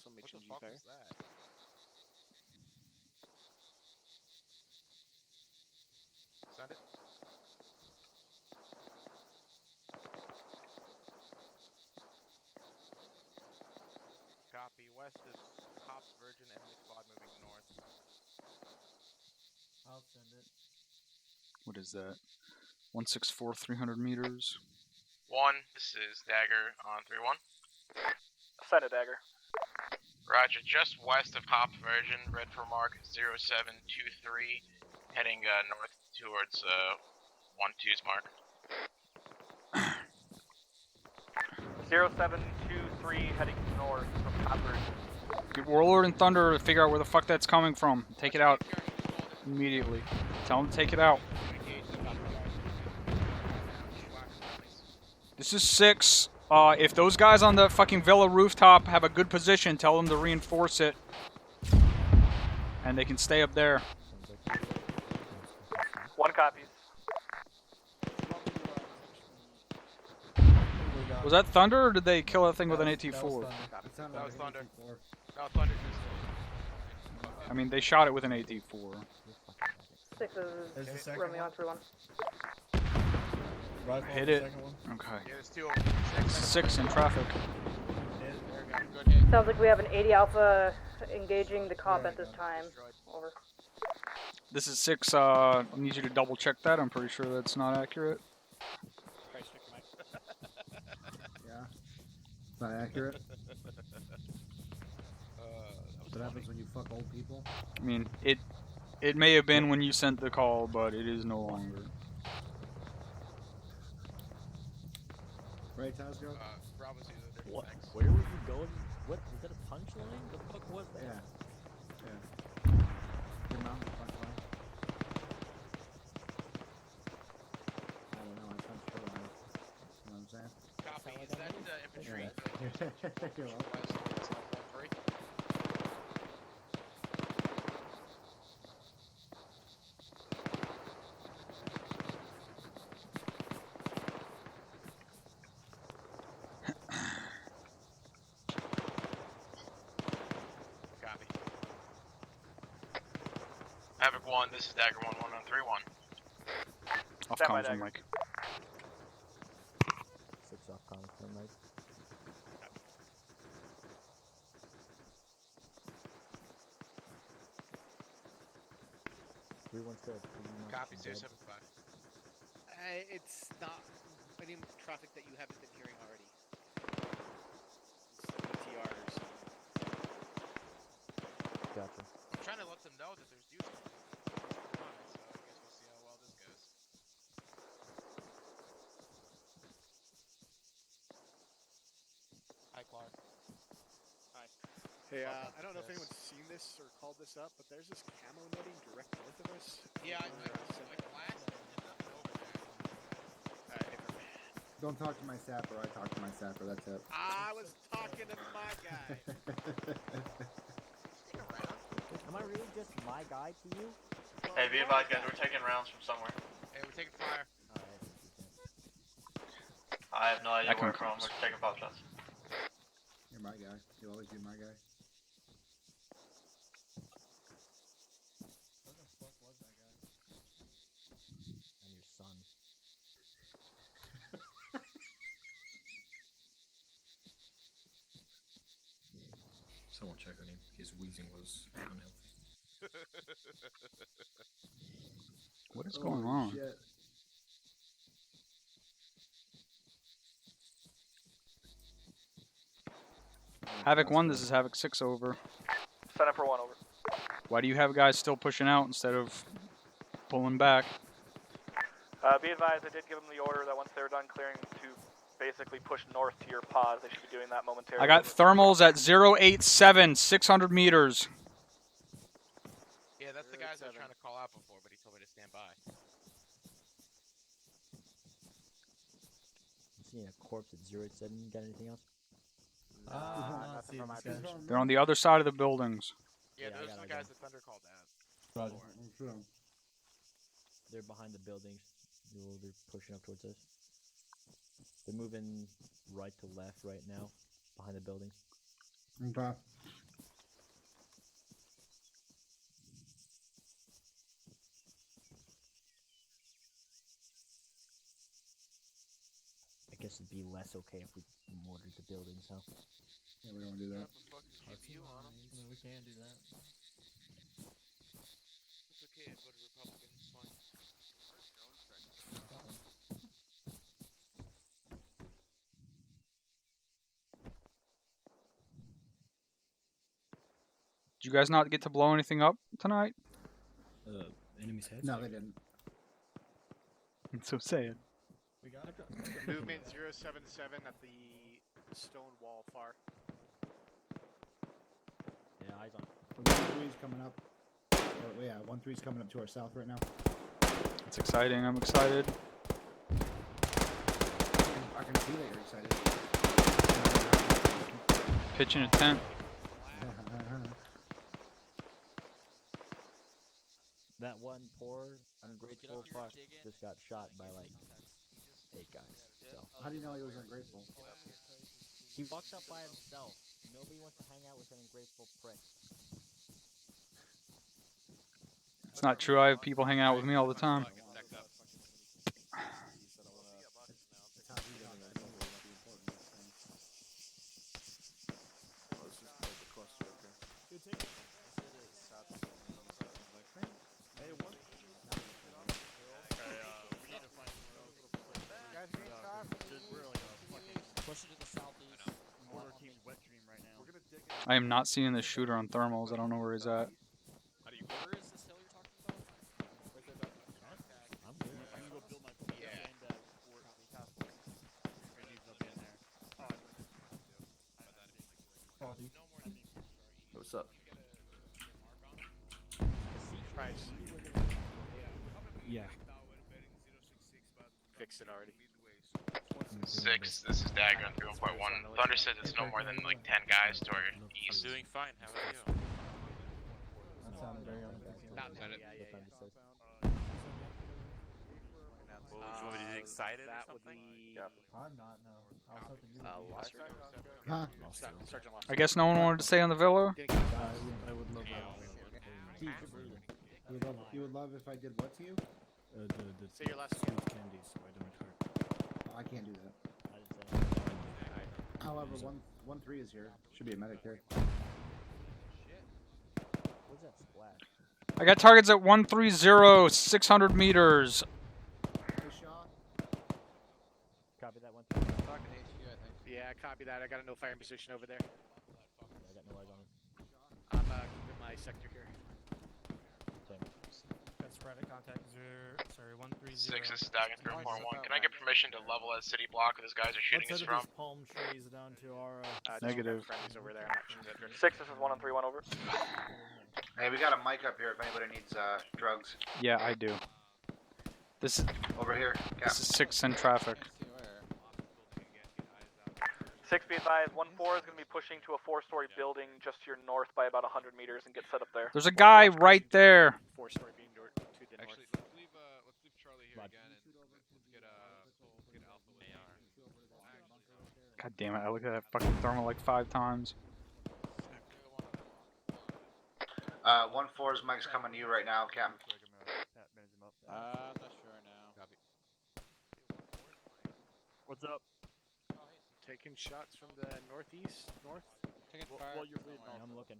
Some What the fuck is that? Send it. Copy. West is Hops Virgin and the squad moving north. I'll send it. What is that? 164, 300 meters. 1, this is Dagger on 3-1. Send it, Dagger. Roger, just west of Hops Virgin, red for mark 0723, heading north towards 12's mark. 0723 heading north from Copper. Get Warlord and Thunder to figure out where the fuck that's coming from. Take it out immediately. Tell them to take it out. This is 6. If those guys on the fucking villa rooftop have a good position, tell them to reinforce it. And they can stay up there. 1 copies. Was that Thunder or did they kill that thing with an AT-4? That was Thunder. No, Thunder I mean, they shot it with an AT-4. 6 is Romeo on 3-1. Hit it. Okay. Yeah, there's 2 6 in traffic. Sounds like we have an 80 Alpha engaging the cop at this time. Over. This is 6. I need you to double check that. I'm pretty sure that's not accurate. Christ, check the mic. Yeah. It's not accurate. What happens when you fuck old people? I mean, it may have been when you sent the call, but it is no longer. Right, Tasco? Bravo's either. What? Where was he going? What? Was that a punchline? The fuck was that? Yeah. Yeah. Your mom was punchline. I don't know. I punched her line. You know what I'm saying? Copy. Is that infantry? Yeah. You're welcome. Copy. Havoc 1, this is Dagger 1, 131. Off Stand by, comms on Dagger. mic. 6 off comms from Mike. Copy, 275. It's not any traffic that you haven't been hearing already. It's BTRs. Gotcha. I'm trying to let them know that there's dudes coming on it, so I guess we'll see how well this goes. Hi, Clark. Hi. Hey, I don't know if anyone's seen this or called this up, but there's this camo netting direct north of us. Yeah, I glassed and nothing over there. Don't talk to my sapper. I talk to my sapper. That's it. I was talking to my guy. Am I really just my guy to you? Hey, be advised, guys. We're taking rounds from somewhere. Hey, we're taking fire. I have no idea That where can from. We're taking pop shots. You're my guy. You'll always be my guy. Where the fuck was that guy? I'm your son. Someone check on him. His wheezing was unhealthy. What is going on? Shit. Havoc 1, this is Havoc 6 over. Sign up for 1 over. Why do you have guys still pushing out instead of pulling back? Be advised, I did give them the order that once they're done clearing to basically push north to your pause. They should be doing that momentarily. I got thermals at 087, 600 meters. Yeah, that's the guys I was trying to call out before, but he told me to stand by. I'm seeing a corpse at 087. You got anything else? Nothing from my bench. They're on the other side of the buildings. Yeah, those are the guys that Thunder called out. Roger. They're behind the buildings. They're pushing up towards us. They're moving right to left right now, behind the buildings. Okay. I guess it'd be less okay if we mortared the buildings, huh? Yeah, we don't want to do that. I mean, we can do that. It's okay, I voted Republican, it's fine. Did you guys not get to blow anything up tonight? Enemy's heads? No, they didn't. It's so sad. We got it. Movement 077 at the stone wall far. Yeah, eyes on. 1-3's coming up. Or, yeah, 1-3's coming up to our south right now. It's exciting. I'm excited. I can see that you're excited. Pitching a tent. That one poor, ungrateful fuck just got shot by like 8 guys. So. How do you know he was ungrateful? He walks up by himself. Nobody wants to hang out with an ungrateful prick. It's not true. I have people hang out with me all the time. Hey, I am not seeing the shooter on thermals. I don't know where he's at. Where is this hill you're talking about? I'm good. I'm gonna go build my and fort task force. It needs to be in there. What's up? Price. Yeah. Fixed it already. 6, this is Dagger on 3.1. Thunder says it's no more than like 10 guys to our east. I'm doing fine. How are you? That sounded very unexpected. Not bad. You want me to get excited or something? I'm not, no. I was hoping you Lost would. Huh? Sergeant lost. I guess no one wanted to stay on the villa. I would love that. You would love if I did what to you? Say your last sweet candy, so I don't hurt. I can't do that. However, 1-3 is here. Should be a medic there. What's that splash? I got targets at 130, 600 meters. Copy that one. Talking to HQ, I think. Yeah, copy that. I got a no firing position over there. I got no eyes on it. I'm keeping my sector here. Same. That's Friday contact 130. 6, this is Dagger 3.1. Can I get permission to level that city block where those guys are shooting us from? Palm trees down to our. Negative. Friendlies over there. I'm not sure that 6, this is 1 on 3-1 over. Hey, we got a mic up here if anybody needs drugs. Yeah, I do. This is Over here. this is 6 in traffic. 6, be advised, 1-4 is going to be pushing to a 4-story building just to your north by about 100 meters and get set up there. There's a guy right there. 4-story being to the north. Actually, let's leave Charlie here again and let's get Alpha with AR. God damn it! I looked at that fucking thermal like 5 times. 1-4's mic's coming to you right now, Captain. I'm not sure now. Copy. What's up? Taking shots from the northeast, north. Taking fire. Well, you're leading off. I'm looking.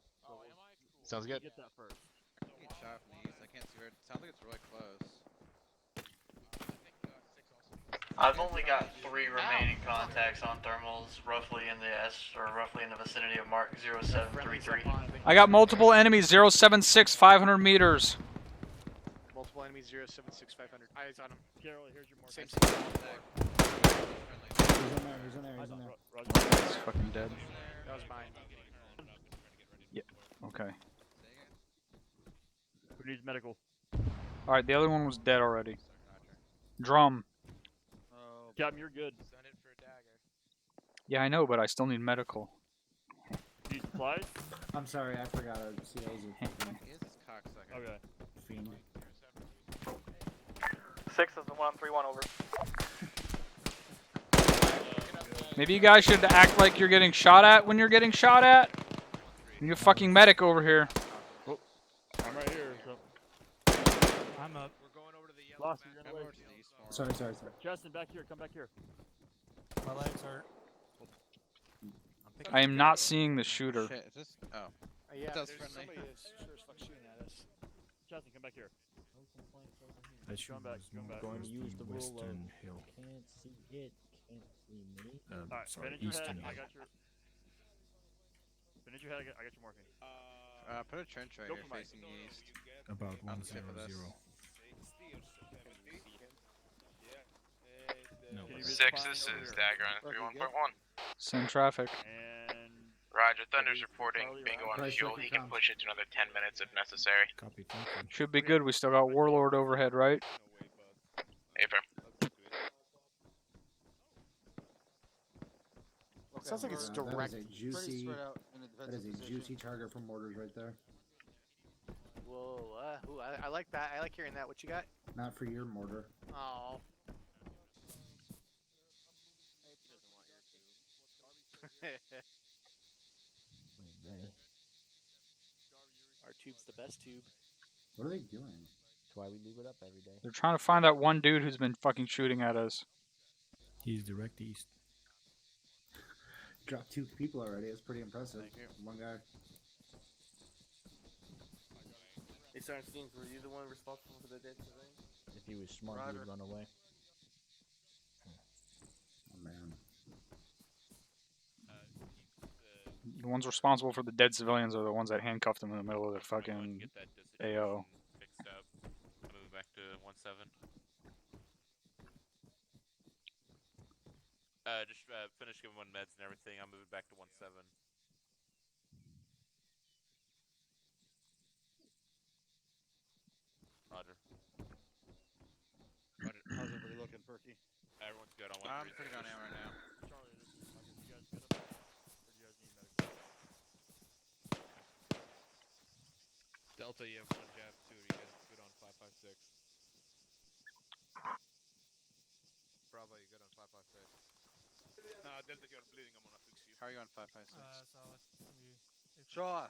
Sounds good. Get that first. Taking shot from the east. I can't see where it sounds like it's really close. I've only got 3 remaining contacts on thermals, roughly in the roughly in the vicinity of Mark 0733. I got multiple enemies. 076, 500 meters. Multiple enemies. 076, 500. Eyes on him. Carol, here's your mark. Same. He's in there. He's fucking dead. That was mine. Yeah. Okay. Who needs medical? All right. The other one was dead already. Drum. Captain, you're good. Yeah, I know, but I still need medical. Need supplies? I'm sorry, I forgot to see those. Is this cocksucker? Okay. Fiend. 6 is the 1 on 3-1 over. Maybe you guys should act like you're getting shot at when you're getting shot at. You're a fucking medic over here. Oh, I'm right here. So. I'm up. We're going over to the yellow Lost, you're gonna wait. Sorry. Justin, back here. Come back here. My legs hurt. I am not seeing the shooter. Shit, is this? Oh. Yeah, That's there's friendly. somebody that's sure as fuck shooting at us. Justin, come back here. I should Going back, going back. Going to use the rule of Western Hill. can't see it, can't see me. Alright, Sorry, finish your head. Eastern I Hill. got your. Finish your head. I got your marking. Put a trench right Go here for mine. facing east. About I'm sick of 100. this. No. Can you 6, find this over is here? Dagger on 3.1. Same traffic. And Roger, Thunder's reporting Charlie, bingo on Price fuel. check He can comes. push it to another 10 minutes if necessary. Copy, thank you. Should be good. We still got Warlord overhead, right? Affirm. Sounds like it's direct. That is a juicy target for mortars right there. Whoa, ooh, I like that. I like hearing that. What you got? Not for your mortar. Oh. Our tube's the best tube. What are they doing? That's why we leave it up every day. They're trying to find that one dude who's been fucking shooting at us. He's direct east. Dropped 2 people already. That's pretty impressive. One guy. Hey, Sergeant Stevens, were you the one responsible for the dead civilian? If he was smart, he would run away. Oh man. The ones responsible for the dead civilians are the ones that handcuffed them in the middle of the fucking AO. Fixed up. Move back to 1-7. Just finish giving one meds and everything. I'm moving back to 1-7. Roger. Roger. How's everybody looking, Perky? Everyone's good on 1-3. I'm pretty on AM right now. Charlie, you guys good up there? Or do you guys need medical? Delta, you have 1 jab, 2 of you guys good on 556. Bravo, you good on 556. Delta, you're bleeding. I'm gonna fix you. How are you on 556? Solid. Shaw.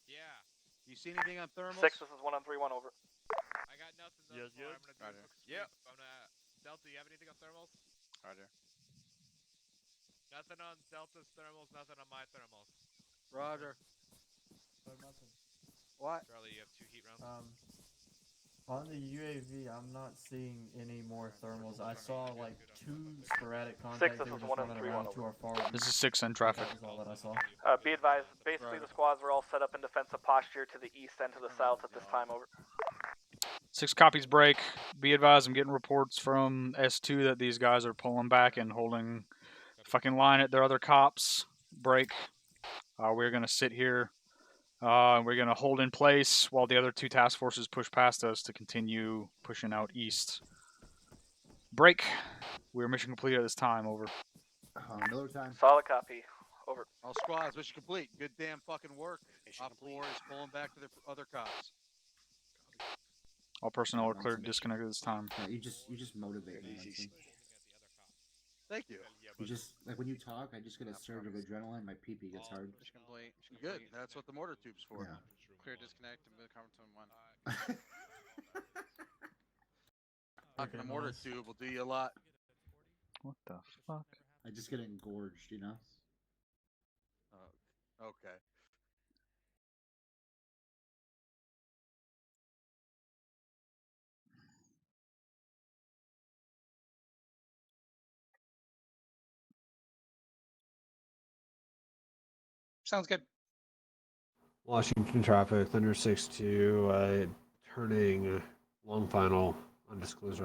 Yeah. You see anything on thermals? 6, this is 1 on 3-1, over. I got nothing thus far. I'm gonna do a quick sweep. Yep. I'm gonna... Delta, you have anything on thermals? Roger. Nothing on Delta's thermals, nothing on my thermals. Roger. Nothing. What? Charlie, you have 2 heat rounds? On the UAV, I'm not seeing any more thermals. I saw like 2 sporadic contacts. This They were is just 1 on running 3-1, around to over. our far. This is 6 in traffic. That was all that I saw. Be advised, basically the squads were all set up in defensive posture to the east and to the south at this time, over. 6 copies break. Be advised, I'm getting reports from S2 that these guys are pulling back and holding fucking line at their other cops. Break. We're going to sit here. We're going to hold in place while the other 2 task forces push past us to continue pushing out east. Break. We're mission complete at this time, over. Miller time. Solid copy, over. All squads, mission complete. Good damn fucking work. Op 4 is pulling back to their other cops. All personnel are cleared to disconnect at this time. You just motivate me. Honestly. Thank you. You just, like when you talk, I just get a surge of adrenaline, my pee-pee gets hard. Mission complete. Good, that's what the mortar tube's for. Yeah. Clear disconnect and move conference on 1. Knocking a mortar tube will do you a lot. What the fuck? I just get engorged, you know? Okay. Sounds good. Washington traffic, Thunder 6-2, turning long final, undisclosed.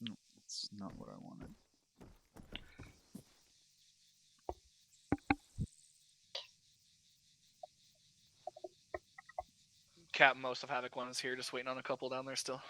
No, that's not what I wanted. Captain, most of Havoc 1 is here, just waiting on a couple down there still.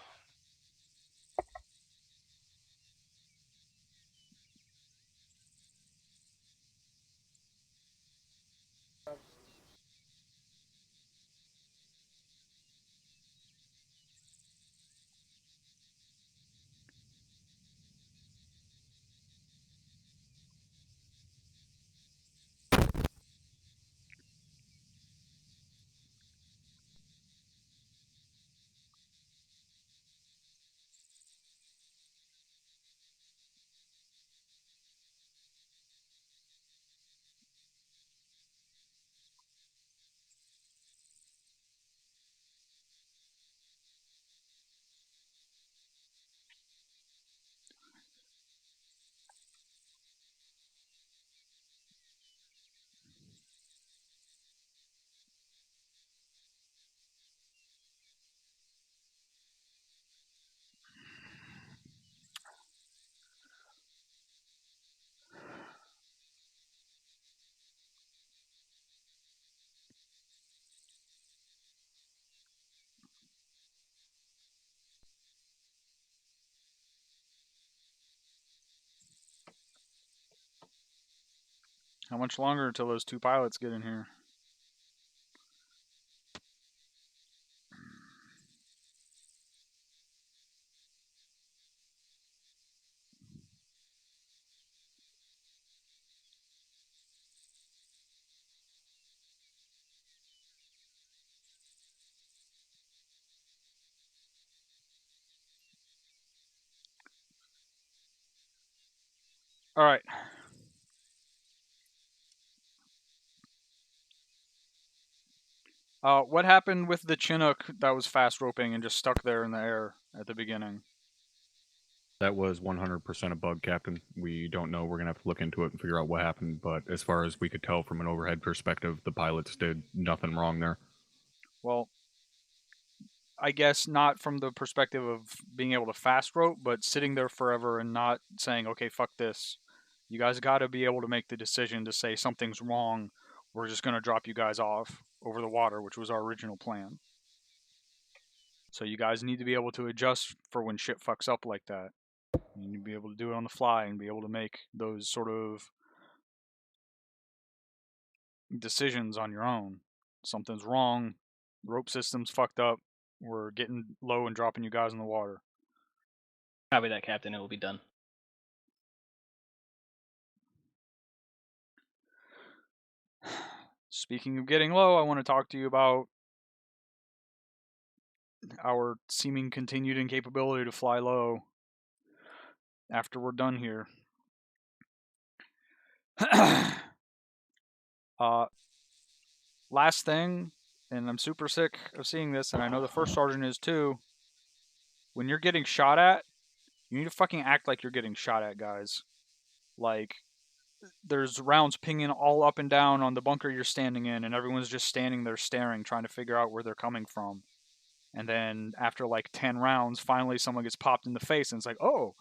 How much longer until those 2 pilots get in here? All right. What happened with the Chinook that was fast roping and just stuck there in the air at the beginning? That was 100% a bug, Captain. We don't know. We're going to have to look into it and figure out what happened. But as far as we could tell from an overhead perspective, the pilots did nothing wrong there. Well, I guess not from the perspective of being able to fast rope, but sitting there forever and not saying, okay, fuck this. You guys got to be able to make the decision to say something's wrong. We're just going to drop you guys off over the water, which was our original plan. So you guys need to be able to adjust for when shit fucks up like that. You need to be able to do it on the fly and be able to make those sort of decisions on your own. Something's wrong. Rope system's fucked up. We're getting low and dropping you guys in the water. Copy that, Captain. It will be done. Speaking of getting low, I want to talk to you about our seeming continued incapability to fly low after we're done here. Last thing, and I'm super sick of seeing this, and I know the first sergeant is too. When you're getting shot at, you need to fucking act like you're getting shot at, guys. Like, there's rounds pinging all up and down on the bunker you're standing in, and everyone's just standing there staring, trying to figure out where they're coming from. And then after like 10 rounds, finally someone gets popped in the face, and it's like, oh,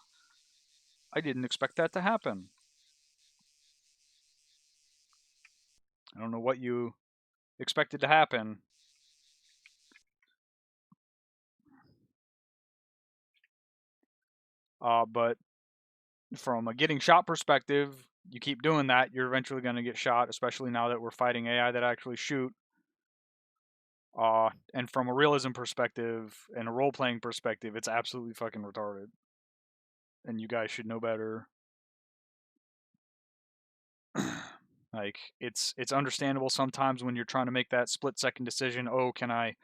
I didn't expect that to happen. I don't know what you expected to happen. But from a getting shot perspective, you keep doing that, you're eventually going to get shot, especially now that we're fighting AI that actually shoot. And from a realism perspective and a role-playing perspective, it's absolutely fucking retarded. And you guys should know better. Like, it's understandable sometimes when you're trying to make that split-second decision, oh, can I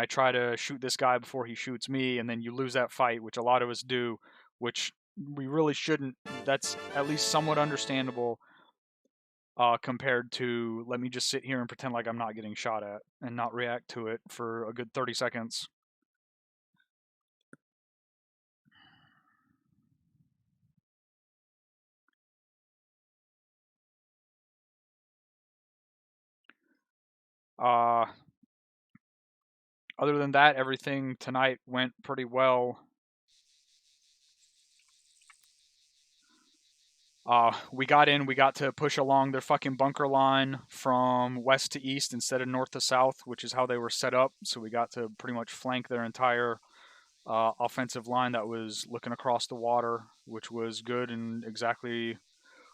try to shoot this guy before he shoots me, and then you lose that fight, which a lot of us do, which we really shouldn't. That's at least somewhat understandable compared to let me just sit here and pretend like I'm not getting shot at and not react to it for a good 30 seconds. Other than that, everything tonight went pretty well. We got in, we got to push along their fucking bunker line from west to east instead of north to south, which is how they were set up. So we got to pretty much flank their entire offensive line that was looking across the water, which was good and exactly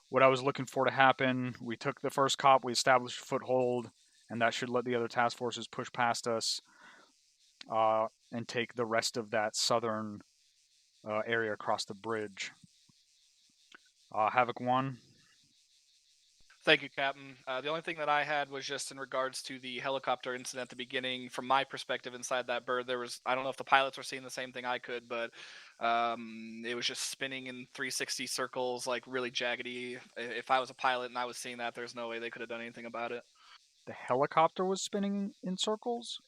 what I was looking for to happen. We took the first cop, we established a foothold, and that should let the other task forces push past us and take the rest of that southern area across the bridge. Havoc 1. Thank you, Captain. The only thing that I had was just in regards to the helicopter incident at the beginning. From my perspective inside that bird, there was, I don't know if the pilots were seeing the same thing I could, but it was just spinning in 360 circles, like really jaggedy. If I was a pilot and I was seeing that, there's no way they could have done anything about it. The helicopter was spinning in circles?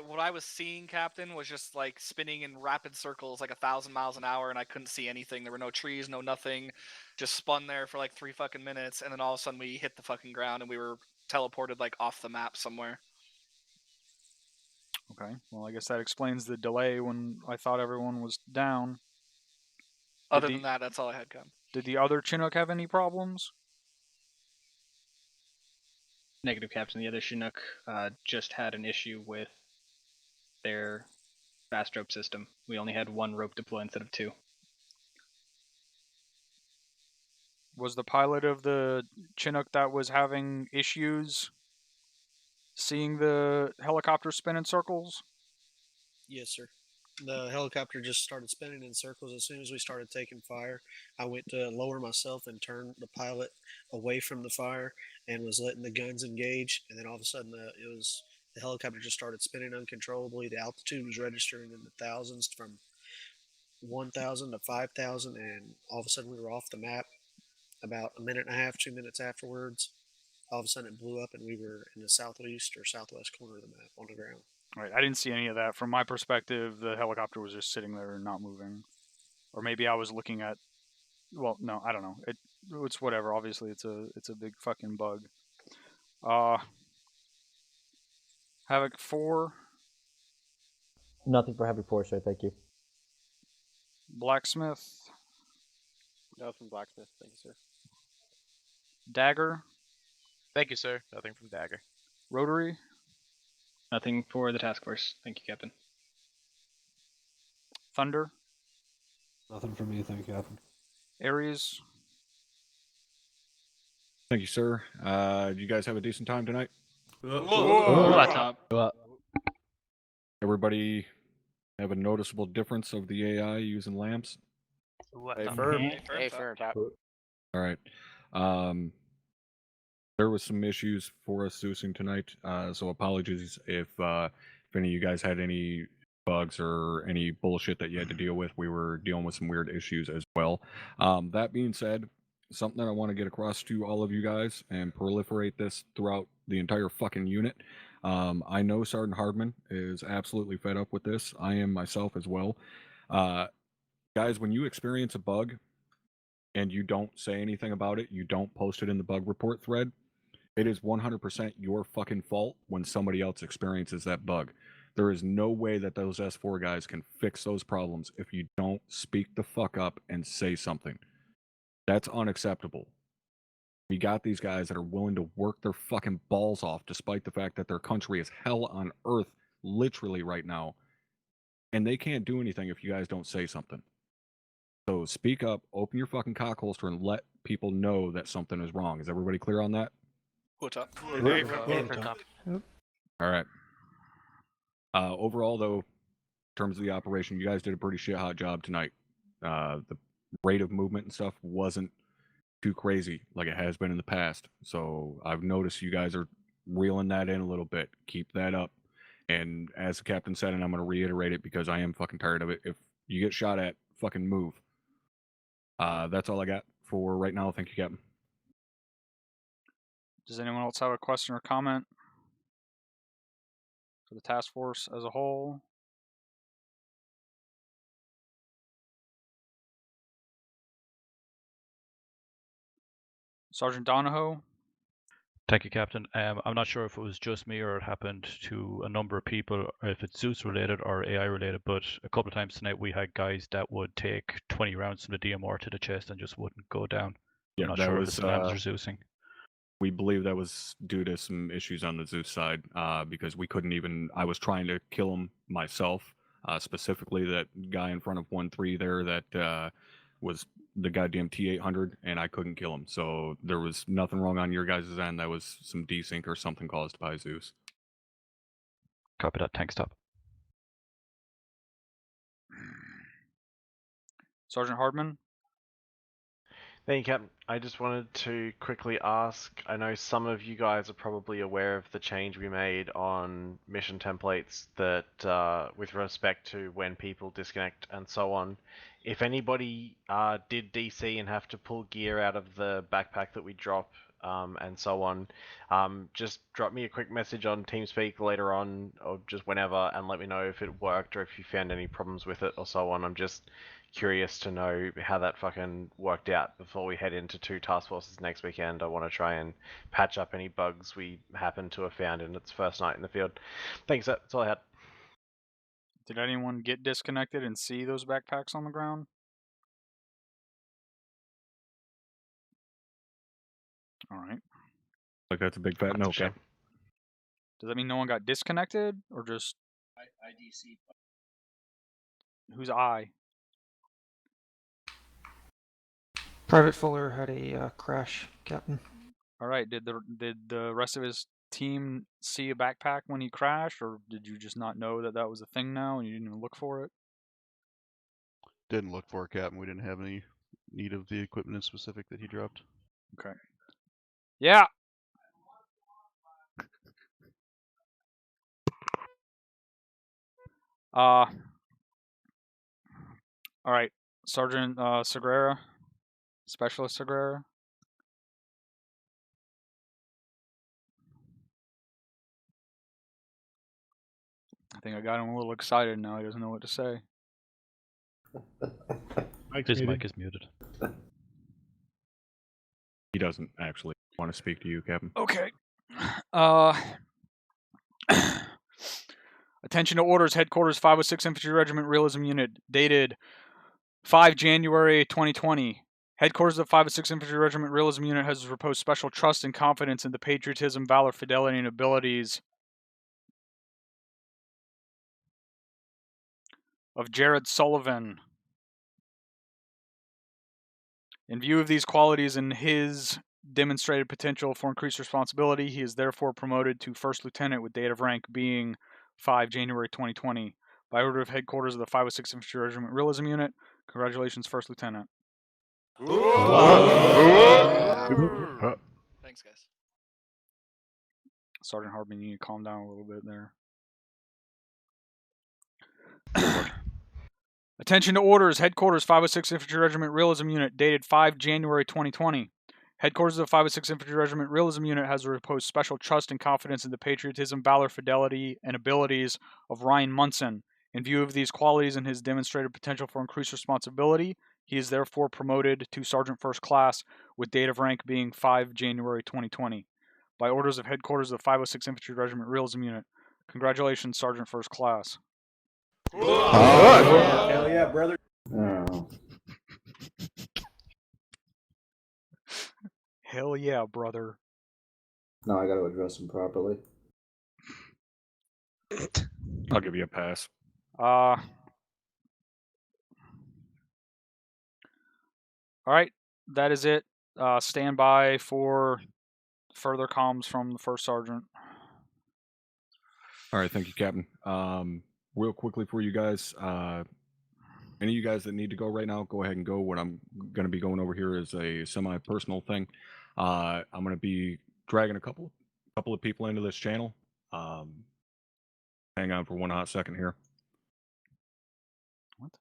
What I was seeing, Captain, was just like spinning in rapid circles, like 1,000 miles an hour, and I couldn't see anything. There were no trees, no nothing. Just spun there for like 3 fucking minutes, and then all of a sudden we hit the fucking ground and we were teleported like off the map somewhere. Okay, well I guess that explains the delay when I thought everyone was down. Other than that, that's all I had, Captain. Did the other Chinook have any problems? Negative, Captain. The other Chinook just had an issue with their fast rope system. We only had 1 rope deploy instead of 2. Was the pilot of the Chinook that was having issues seeing the helicopter spin in circles? Yes, sir. The helicopter just started spinning in circles as soon as we started taking fire. I went to lower myself and turn the pilot away from the fire and was letting the guns engage. And then all of a sudden, the helicopter just started spinning uncontrollably. The altitude was registering in the thousands from 1,000 to 5,000, and all of a sudden we were off the map. About a minute and a half, 2 minutes afterwards, all of a sudden it blew up and we were in the southeast or southwest corner of the map on the ground. Right, I didn't see any of that. From my perspective, the helicopter was just sitting there and not moving. Or maybe I was looking at... Well, no, I don't know. It's whatever. Obviously, it's a big fucking bug. Havoc 4. Nothing for Havoc 4, sir. Thank you. Blacksmith. Nothing Blacksmith. Thank you, sir. Dagger. Thank you, sir. Nothing from Dagger. Rotary. Nothing for the task force. Thank you, Captain. Thunder. Nothing from me, thank you, Captain. Aries. Thank you, sir. Do you guys have a decent time tonight? Everybody have a noticeable difference of the AI using lamps? Hey, firm. Top. All right. There was some issues for us Zeusing tonight, so apologies if any of you guys had any bugs or any bullshit that you had to deal with. We were dealing with some weird issues as well. That being said, something that I want to get across to all of you guys and proliferate this throughout the entire fucking unit. I know Sergeant Hardman is absolutely fed up with this. I am myself as well. Guys, when you experience a bug and you don't say anything about it, you don't post it in the bug report thread, it is 100% your fucking fault when somebody else experiences that bug. There is no way that those S4 guys can fix those problems if you don't speak the fuck up and say something. That's unacceptable. We got these guys that are willing to work their fucking balls off despite the fact that their country is hell on earth literally right now. And they can't do anything if you guys don't say something. So speak up, open your fucking cock holster, and let people know that something is wrong. Is everybody clear on that? Put up. All right. Overall, though, in terms of the operation, you guys did a pretty shit hot job tonight. The rate of movement and stuff wasn't too crazy like it has been in the past. So I've noticed you guys are reeling that in a little bit. Keep that up. And as the captain said, and I'm going to reiterate it because I am fucking tired of it, if you get shot at, fucking move. That's all I got for right now. Thank you, Captain. Does anyone else have a question or comment for the task force as a whole? Sergeant Donahoe? Thank you, Captain. I'm not sure if it was just me or it happened to a number of people, or if it's Zeus related or AI related, but a couple of times tonight we had guys that would take 20 rounds from the DMR to the chest and just wouldn't go down. Yeah, I'm not that sure was, if it's lambs or Zeusing. We believe that was due to some issues on the Zeus side, because we couldn't even, I was trying to kill him myself, specifically that guy in front of 1-3 there that was the goddamn T-800, and I couldn't kill him. So there was nothing wrong on your guys' end. That was some desync or something caused by Zeus. Copy that. Tank stop. Sergeant Hardman? Thank you, Captain. I just wanted to quickly ask, I know some of you guys are probably aware of the change we made on mission templates that with respect to when people disconnect and so on. If anybody did DC and have to pull gear out of the backpack that we drop and so on, just drop me a quick message on TeamSpeak later on or just whenever and let me know if it worked or if you found any problems with it or so on. I'm just curious to know how that fucking worked out before we head into 2 task forces next weekend. I want to try and patch up any bugs we happen to have found in its first night in the field. Thanks, sir. That's all I had. Did anyone get disconnected and see those backpacks on the ground? All right. Like that's a big fat no, Cap. Does that mean no one got disconnected or just I DC? Who's I? Private Fuller had a crash, Captain. All right. Did the rest of his team see a backpack when he crashed, or did you just not know that that was a thing now and you didn't even look for it? Didn't look for it, Captain. We didn't have any need of the equipment in specific that he dropped. Okay. Yeah. All right, Sergeant Segrera, Specialist Segrera. I think I got him a little excited now. He doesn't know what to say. His mic is muted. He doesn't actually want to speak to you, Captain. Okay. Attention to orders, Headquarters 506 Infantry Regiment Realism Unit, dated 5 January 2020. Headquarters of 506 Infantry Regiment Realism Unit has reposed special trust and confidence in the patriotism, valor, fidelity, and abilities of Jared Sullivan. In view of these qualities and his demonstrated potential for increased responsibility, he is therefore promoted to First Lieutenant with date of rank being 5 January 2020. By order of Headquarters of the 506 Infantry Regiment Realism Unit, congratulations, First Lieutenant. Thanks, guys. Sergeant Hardman, you need to calm down a little bit there. Attention to orders, Headquarters 506 Infantry Regiment Realism Unit, dated 5 January 2020. Headquarters of the 506 Infantry Regiment Realism Unit has reposed special trust and confidence in the patriotism, valor, fidelity, and abilities of Ryan Munson. In view of these qualities and his demonstrated potential for increased responsibility, he is therefore promoted to Sergeant First Class with date of rank being 5 January 2020. By orders of Headquarters of the 506 Infantry Regiment Realism Unit, congratulations, Sergeant First Class. Hell yeah, brother. Oh. Hell yeah, brother. Now I got to address him properly. I'll give you a pass. All right, that is it. Stand by for further comms from the First Sergeant. All right, thank you, Captain. Real quickly for you guys, any of you guys that need to go right now, go ahead and go. What I'm going to be going over here is a semi-personal thing. I'm going to be dragging a couple of people into this channel. Hang on for one hot second here. What?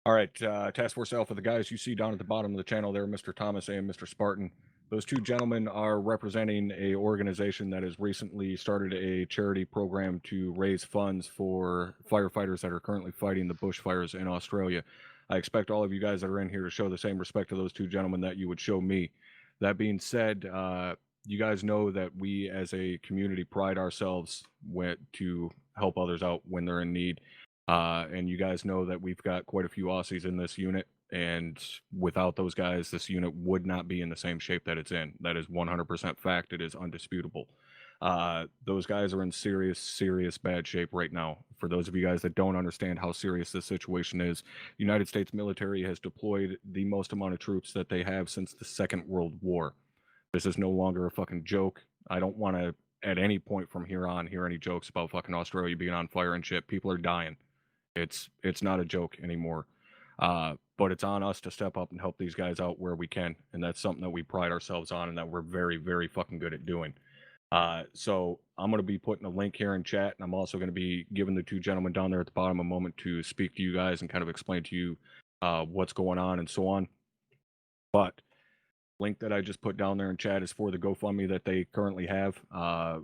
All right, Task Force Alpha, the guys you see down at the bottom of the channel there, Mr. Thomas and Mr. Spartan. Those two gentlemen are representing a organization that has recently started a charity program to raise funds for firefighters that are currently fighting the bushfires in Australia. I expect all of you guys that are in here to show the same respect to those two gentlemen that you would show me. That being said, you guys know that we as a community pride ourselves to help others out when they're in need. And you guys know that we've got quite a few Aussies in this unit. And without those guys, this unit would not be in the same shape that it's in. That is 100% fact. It is undisputable. Those guys are in serious, serious bad shape right now. For those of you guys that don't understand how serious this situation is, the United States military has deployed the most amount of troops that they have since the Second World War. This is no longer a fucking joke. I don't want to, at any point from here on, hear any jokes about fucking Australia being on fire and shit. People are dying. It's not a joke anymore. But it's on us to step up and help these guys out where we can, and that's something that we pride ourselves on and that we're very, very fucking good at doing. So I'm going to be putting a link here in chat, and I'm also going to be giving the two gentlemen down there at the bottom a moment to speak to you guys and kind of explain to you what's going on and so on. But link that I just put down there in chat is for the GoFundMe that they currently have.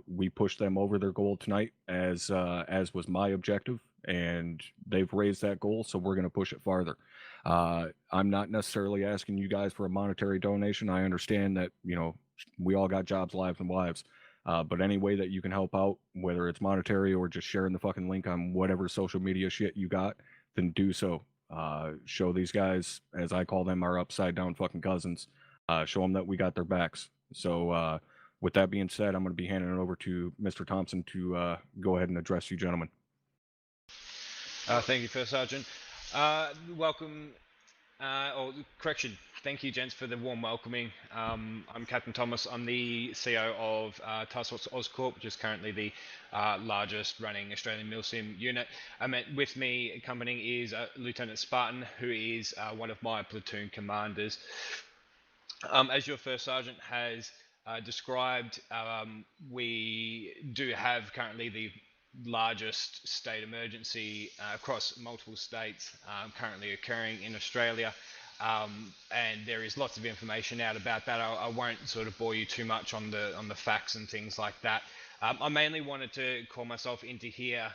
We pushed them over their goal tonight, as was my objective, and they've raised that goal, so we're going to push it farther. I'm not necessarily asking you guys for a monetary donation. I understand that, you know, we all got jobs, lives, and wives. But any way that you can help out, whether it's monetary or just sharing the fucking link on whatever social media shit you got, then do so. Show these guys, as I call them, our upside down fucking cousins. Show them that we got their backs. So with that being said, I'm going to be handing it over to Mr. Thompson to go ahead and address you gentlemen. Thank you, First Sergeant. Welcome Correction. Thank you, gents, for the warm welcoming. I'm Captain Thomas. I'm the CEO of Task Force Oscorp, which is currently the largest running Australian milsim unit. With me accompanying is Lieutenant Spartan, who is one of my platoon commanders. As your first sergeant has described, we do have currently the largest state emergency across multiple states currently occurring in Australia. And there is lots of information out about that. I won't sort of bore you too much on the facts and things like that. I mainly wanted to call myself into here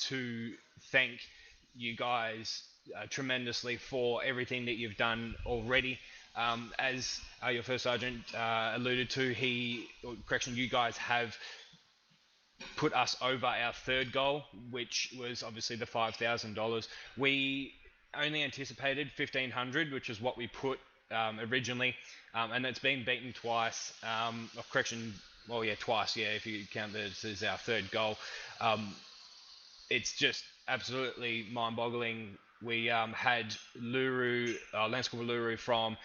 to thank you guys tremendously for everything that you've done already. As your first sergeant alluded to, you guys have put us over our third goal, which was obviously the $5,000. We only anticipated $1,500, which is what we put originally, and it's been beaten twice. Twice, if you count this as our third goal. It's just absolutely mind-boggling. We had Luru, Lance Corporal Luru from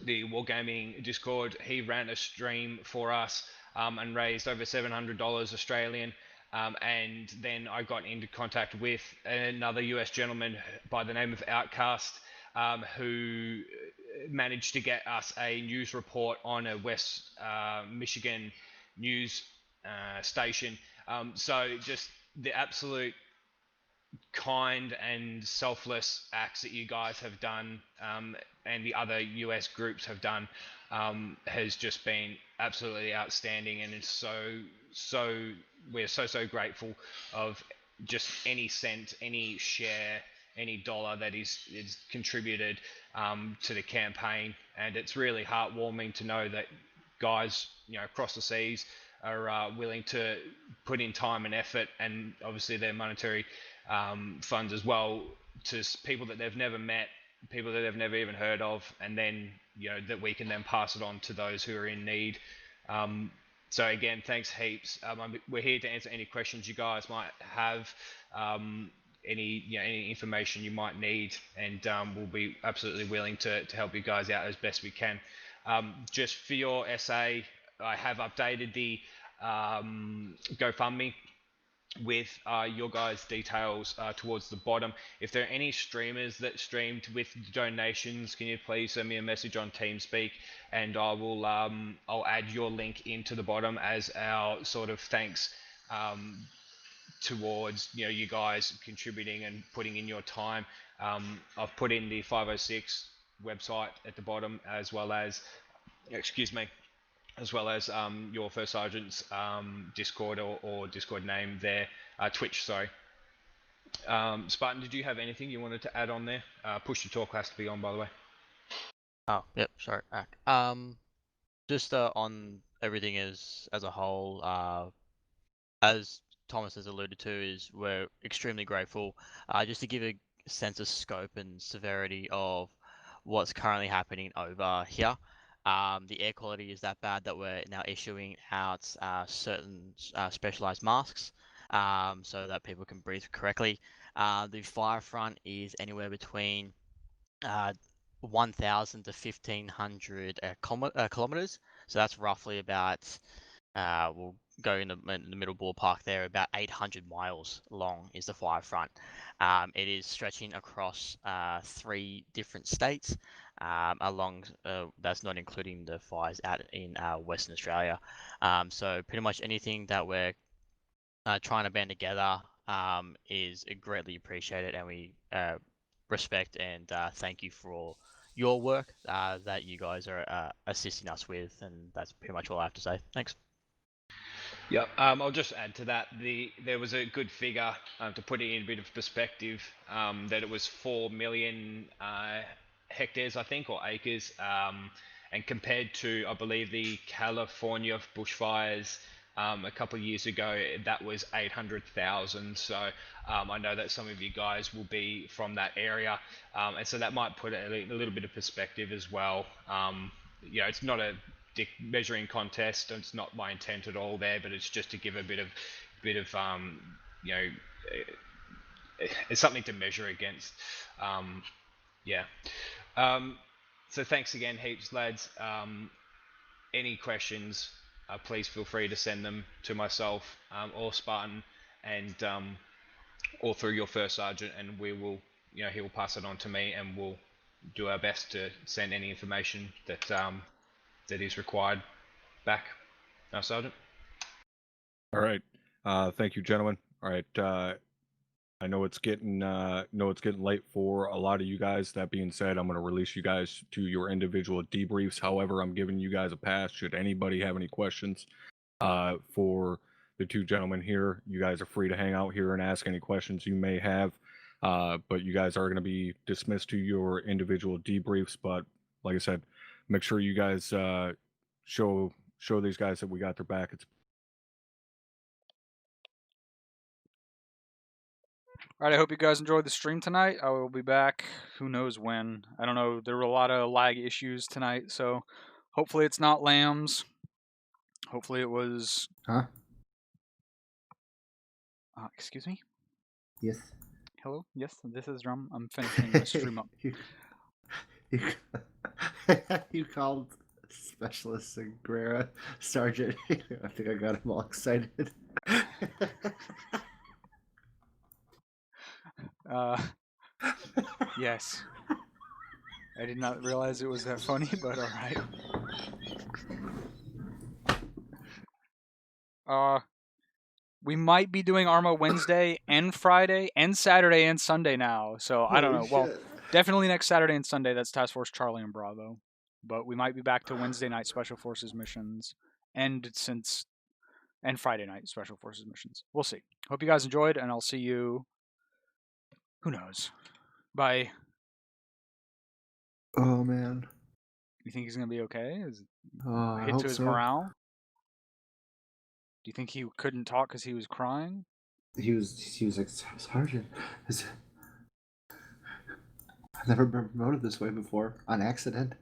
the Wargaming Discord. He ran a stream for us and raised over $700 Australian. And then I got into contact with another US gentleman by the name of Outcast, who managed to get us a news report on a West Michigan news station. So just the absolute kind and selfless acts that you guys have done and the other US groups have done has just been absolutely outstanding, and it's we're so grateful of just any cent, any share, any dollar that is contributed to the campaign. And it's really heartwarming to know that guys across the seas are willing to put in time and effort, and obviously their monetary funds as well, to people that they've never met, people that they've never even heard of, and then that we can then pass it on to those who are in need. So again, thanks heaps. We're here to answer any questions you guys might have, any information you might need, and we'll be absolutely willing to help you guys out as best we can. Just for your SA, I have updated the GoFundMe with your guys' details towards the bottom. If there are any streamers that streamed with donations, can you please send me a message on TeamSpeak, and I will I'll add your link into the bottom as our sort of thanks towards you guys contributing and putting in your time. I've put in the 506 website at the bottom, as well as your first sergeant's Discord or Discord name there, Twitch, sorry. Spartan, did you have anything you wanted to add on there? Push to talk has to be on, by the way. Oh, yep, sorry. Just on everything as a whole, as Thomas has alluded to, is we're extremely grateful. Just to give a sense of scope and severity of what's currently happening over here. The air quality is that bad that we're now issuing out certain specialized masks so that people can breathe correctly. The fire front is anywhere between 1,000 to 1,500 kilometers. So that's roughly about, we'll go in the middle ballpark there, about 800 miles long is the fire front. It is stretching across 3 different states, that's not including the fires out in Western Australia. So pretty much anything that we're trying to band together is greatly appreciated, and we respect and thank you for your work that you guys are assisting us with, and that's pretty much all I have to say. Thanks. Yep. I'll just add to that. There was a good figure to put it in a bit of perspective, that it was 4 million hectares, I think, or acres, and compared to, I believe, the California bushfires a couple of years ago, that was 800,000. So I know that some of you guys will be from that area, and so that might put it a little bit of perspective as well. It's not a measuring contest, and it's not my intent at all there, but it's just to give a bit of it's something to measure against. Yeah. So thanks again, heaps, lads. Any questions, please feel free to send them to myself or Spartan, and or through your first sergeant, and we will, he will pass it on to me, and we'll do our best to send any information that that is required back. Sergeant. All right. Thank you, gentlemen. All right. I know it's getting late for a lot of you guys. That being said, I'm going to release you guys to your individual debriefs. However, I'm giving you guys a pass. Should anybody have any questions for the two gentlemen here, you guys are free to hang out here and ask any questions you may have. But you guys are going to be dismissed to your individual debriefs. But like I said, make sure you guys show these guys that we got their back. It's All right, I hope you guys enjoyed the stream tonight. I will be back who knows when. I don't know. There were a lot of lag issues tonight, so hopefully it's not lambs. Hopefully it was... Huh? Excuse me? Yes. Hello? Yes, this is Drum. I'm finishing my stream up. You called Specialist Guerrera Sergeant. I think I got him all excited. Yes. I did not realize it was that funny, but alright. We might be doing ArmA Wednesday and Friday and Saturday and Sunday now, so I don't know. Holy Well, shit. definitely next Saturday and Sunday, that's Task Force Charlie and Bravo. But we might be back to Wednesday night Special Forces missions and Friday night Special Forces missions. We'll see. Hope you guys enjoyed, and I'll see you... Who knows? Bye. Oh, man. You think he's going to be okay? Is I hit hope to his so. morale? Do you think he couldn't talk because he was crying? He was like, Sergeant, I've never been promoted this way before on accident.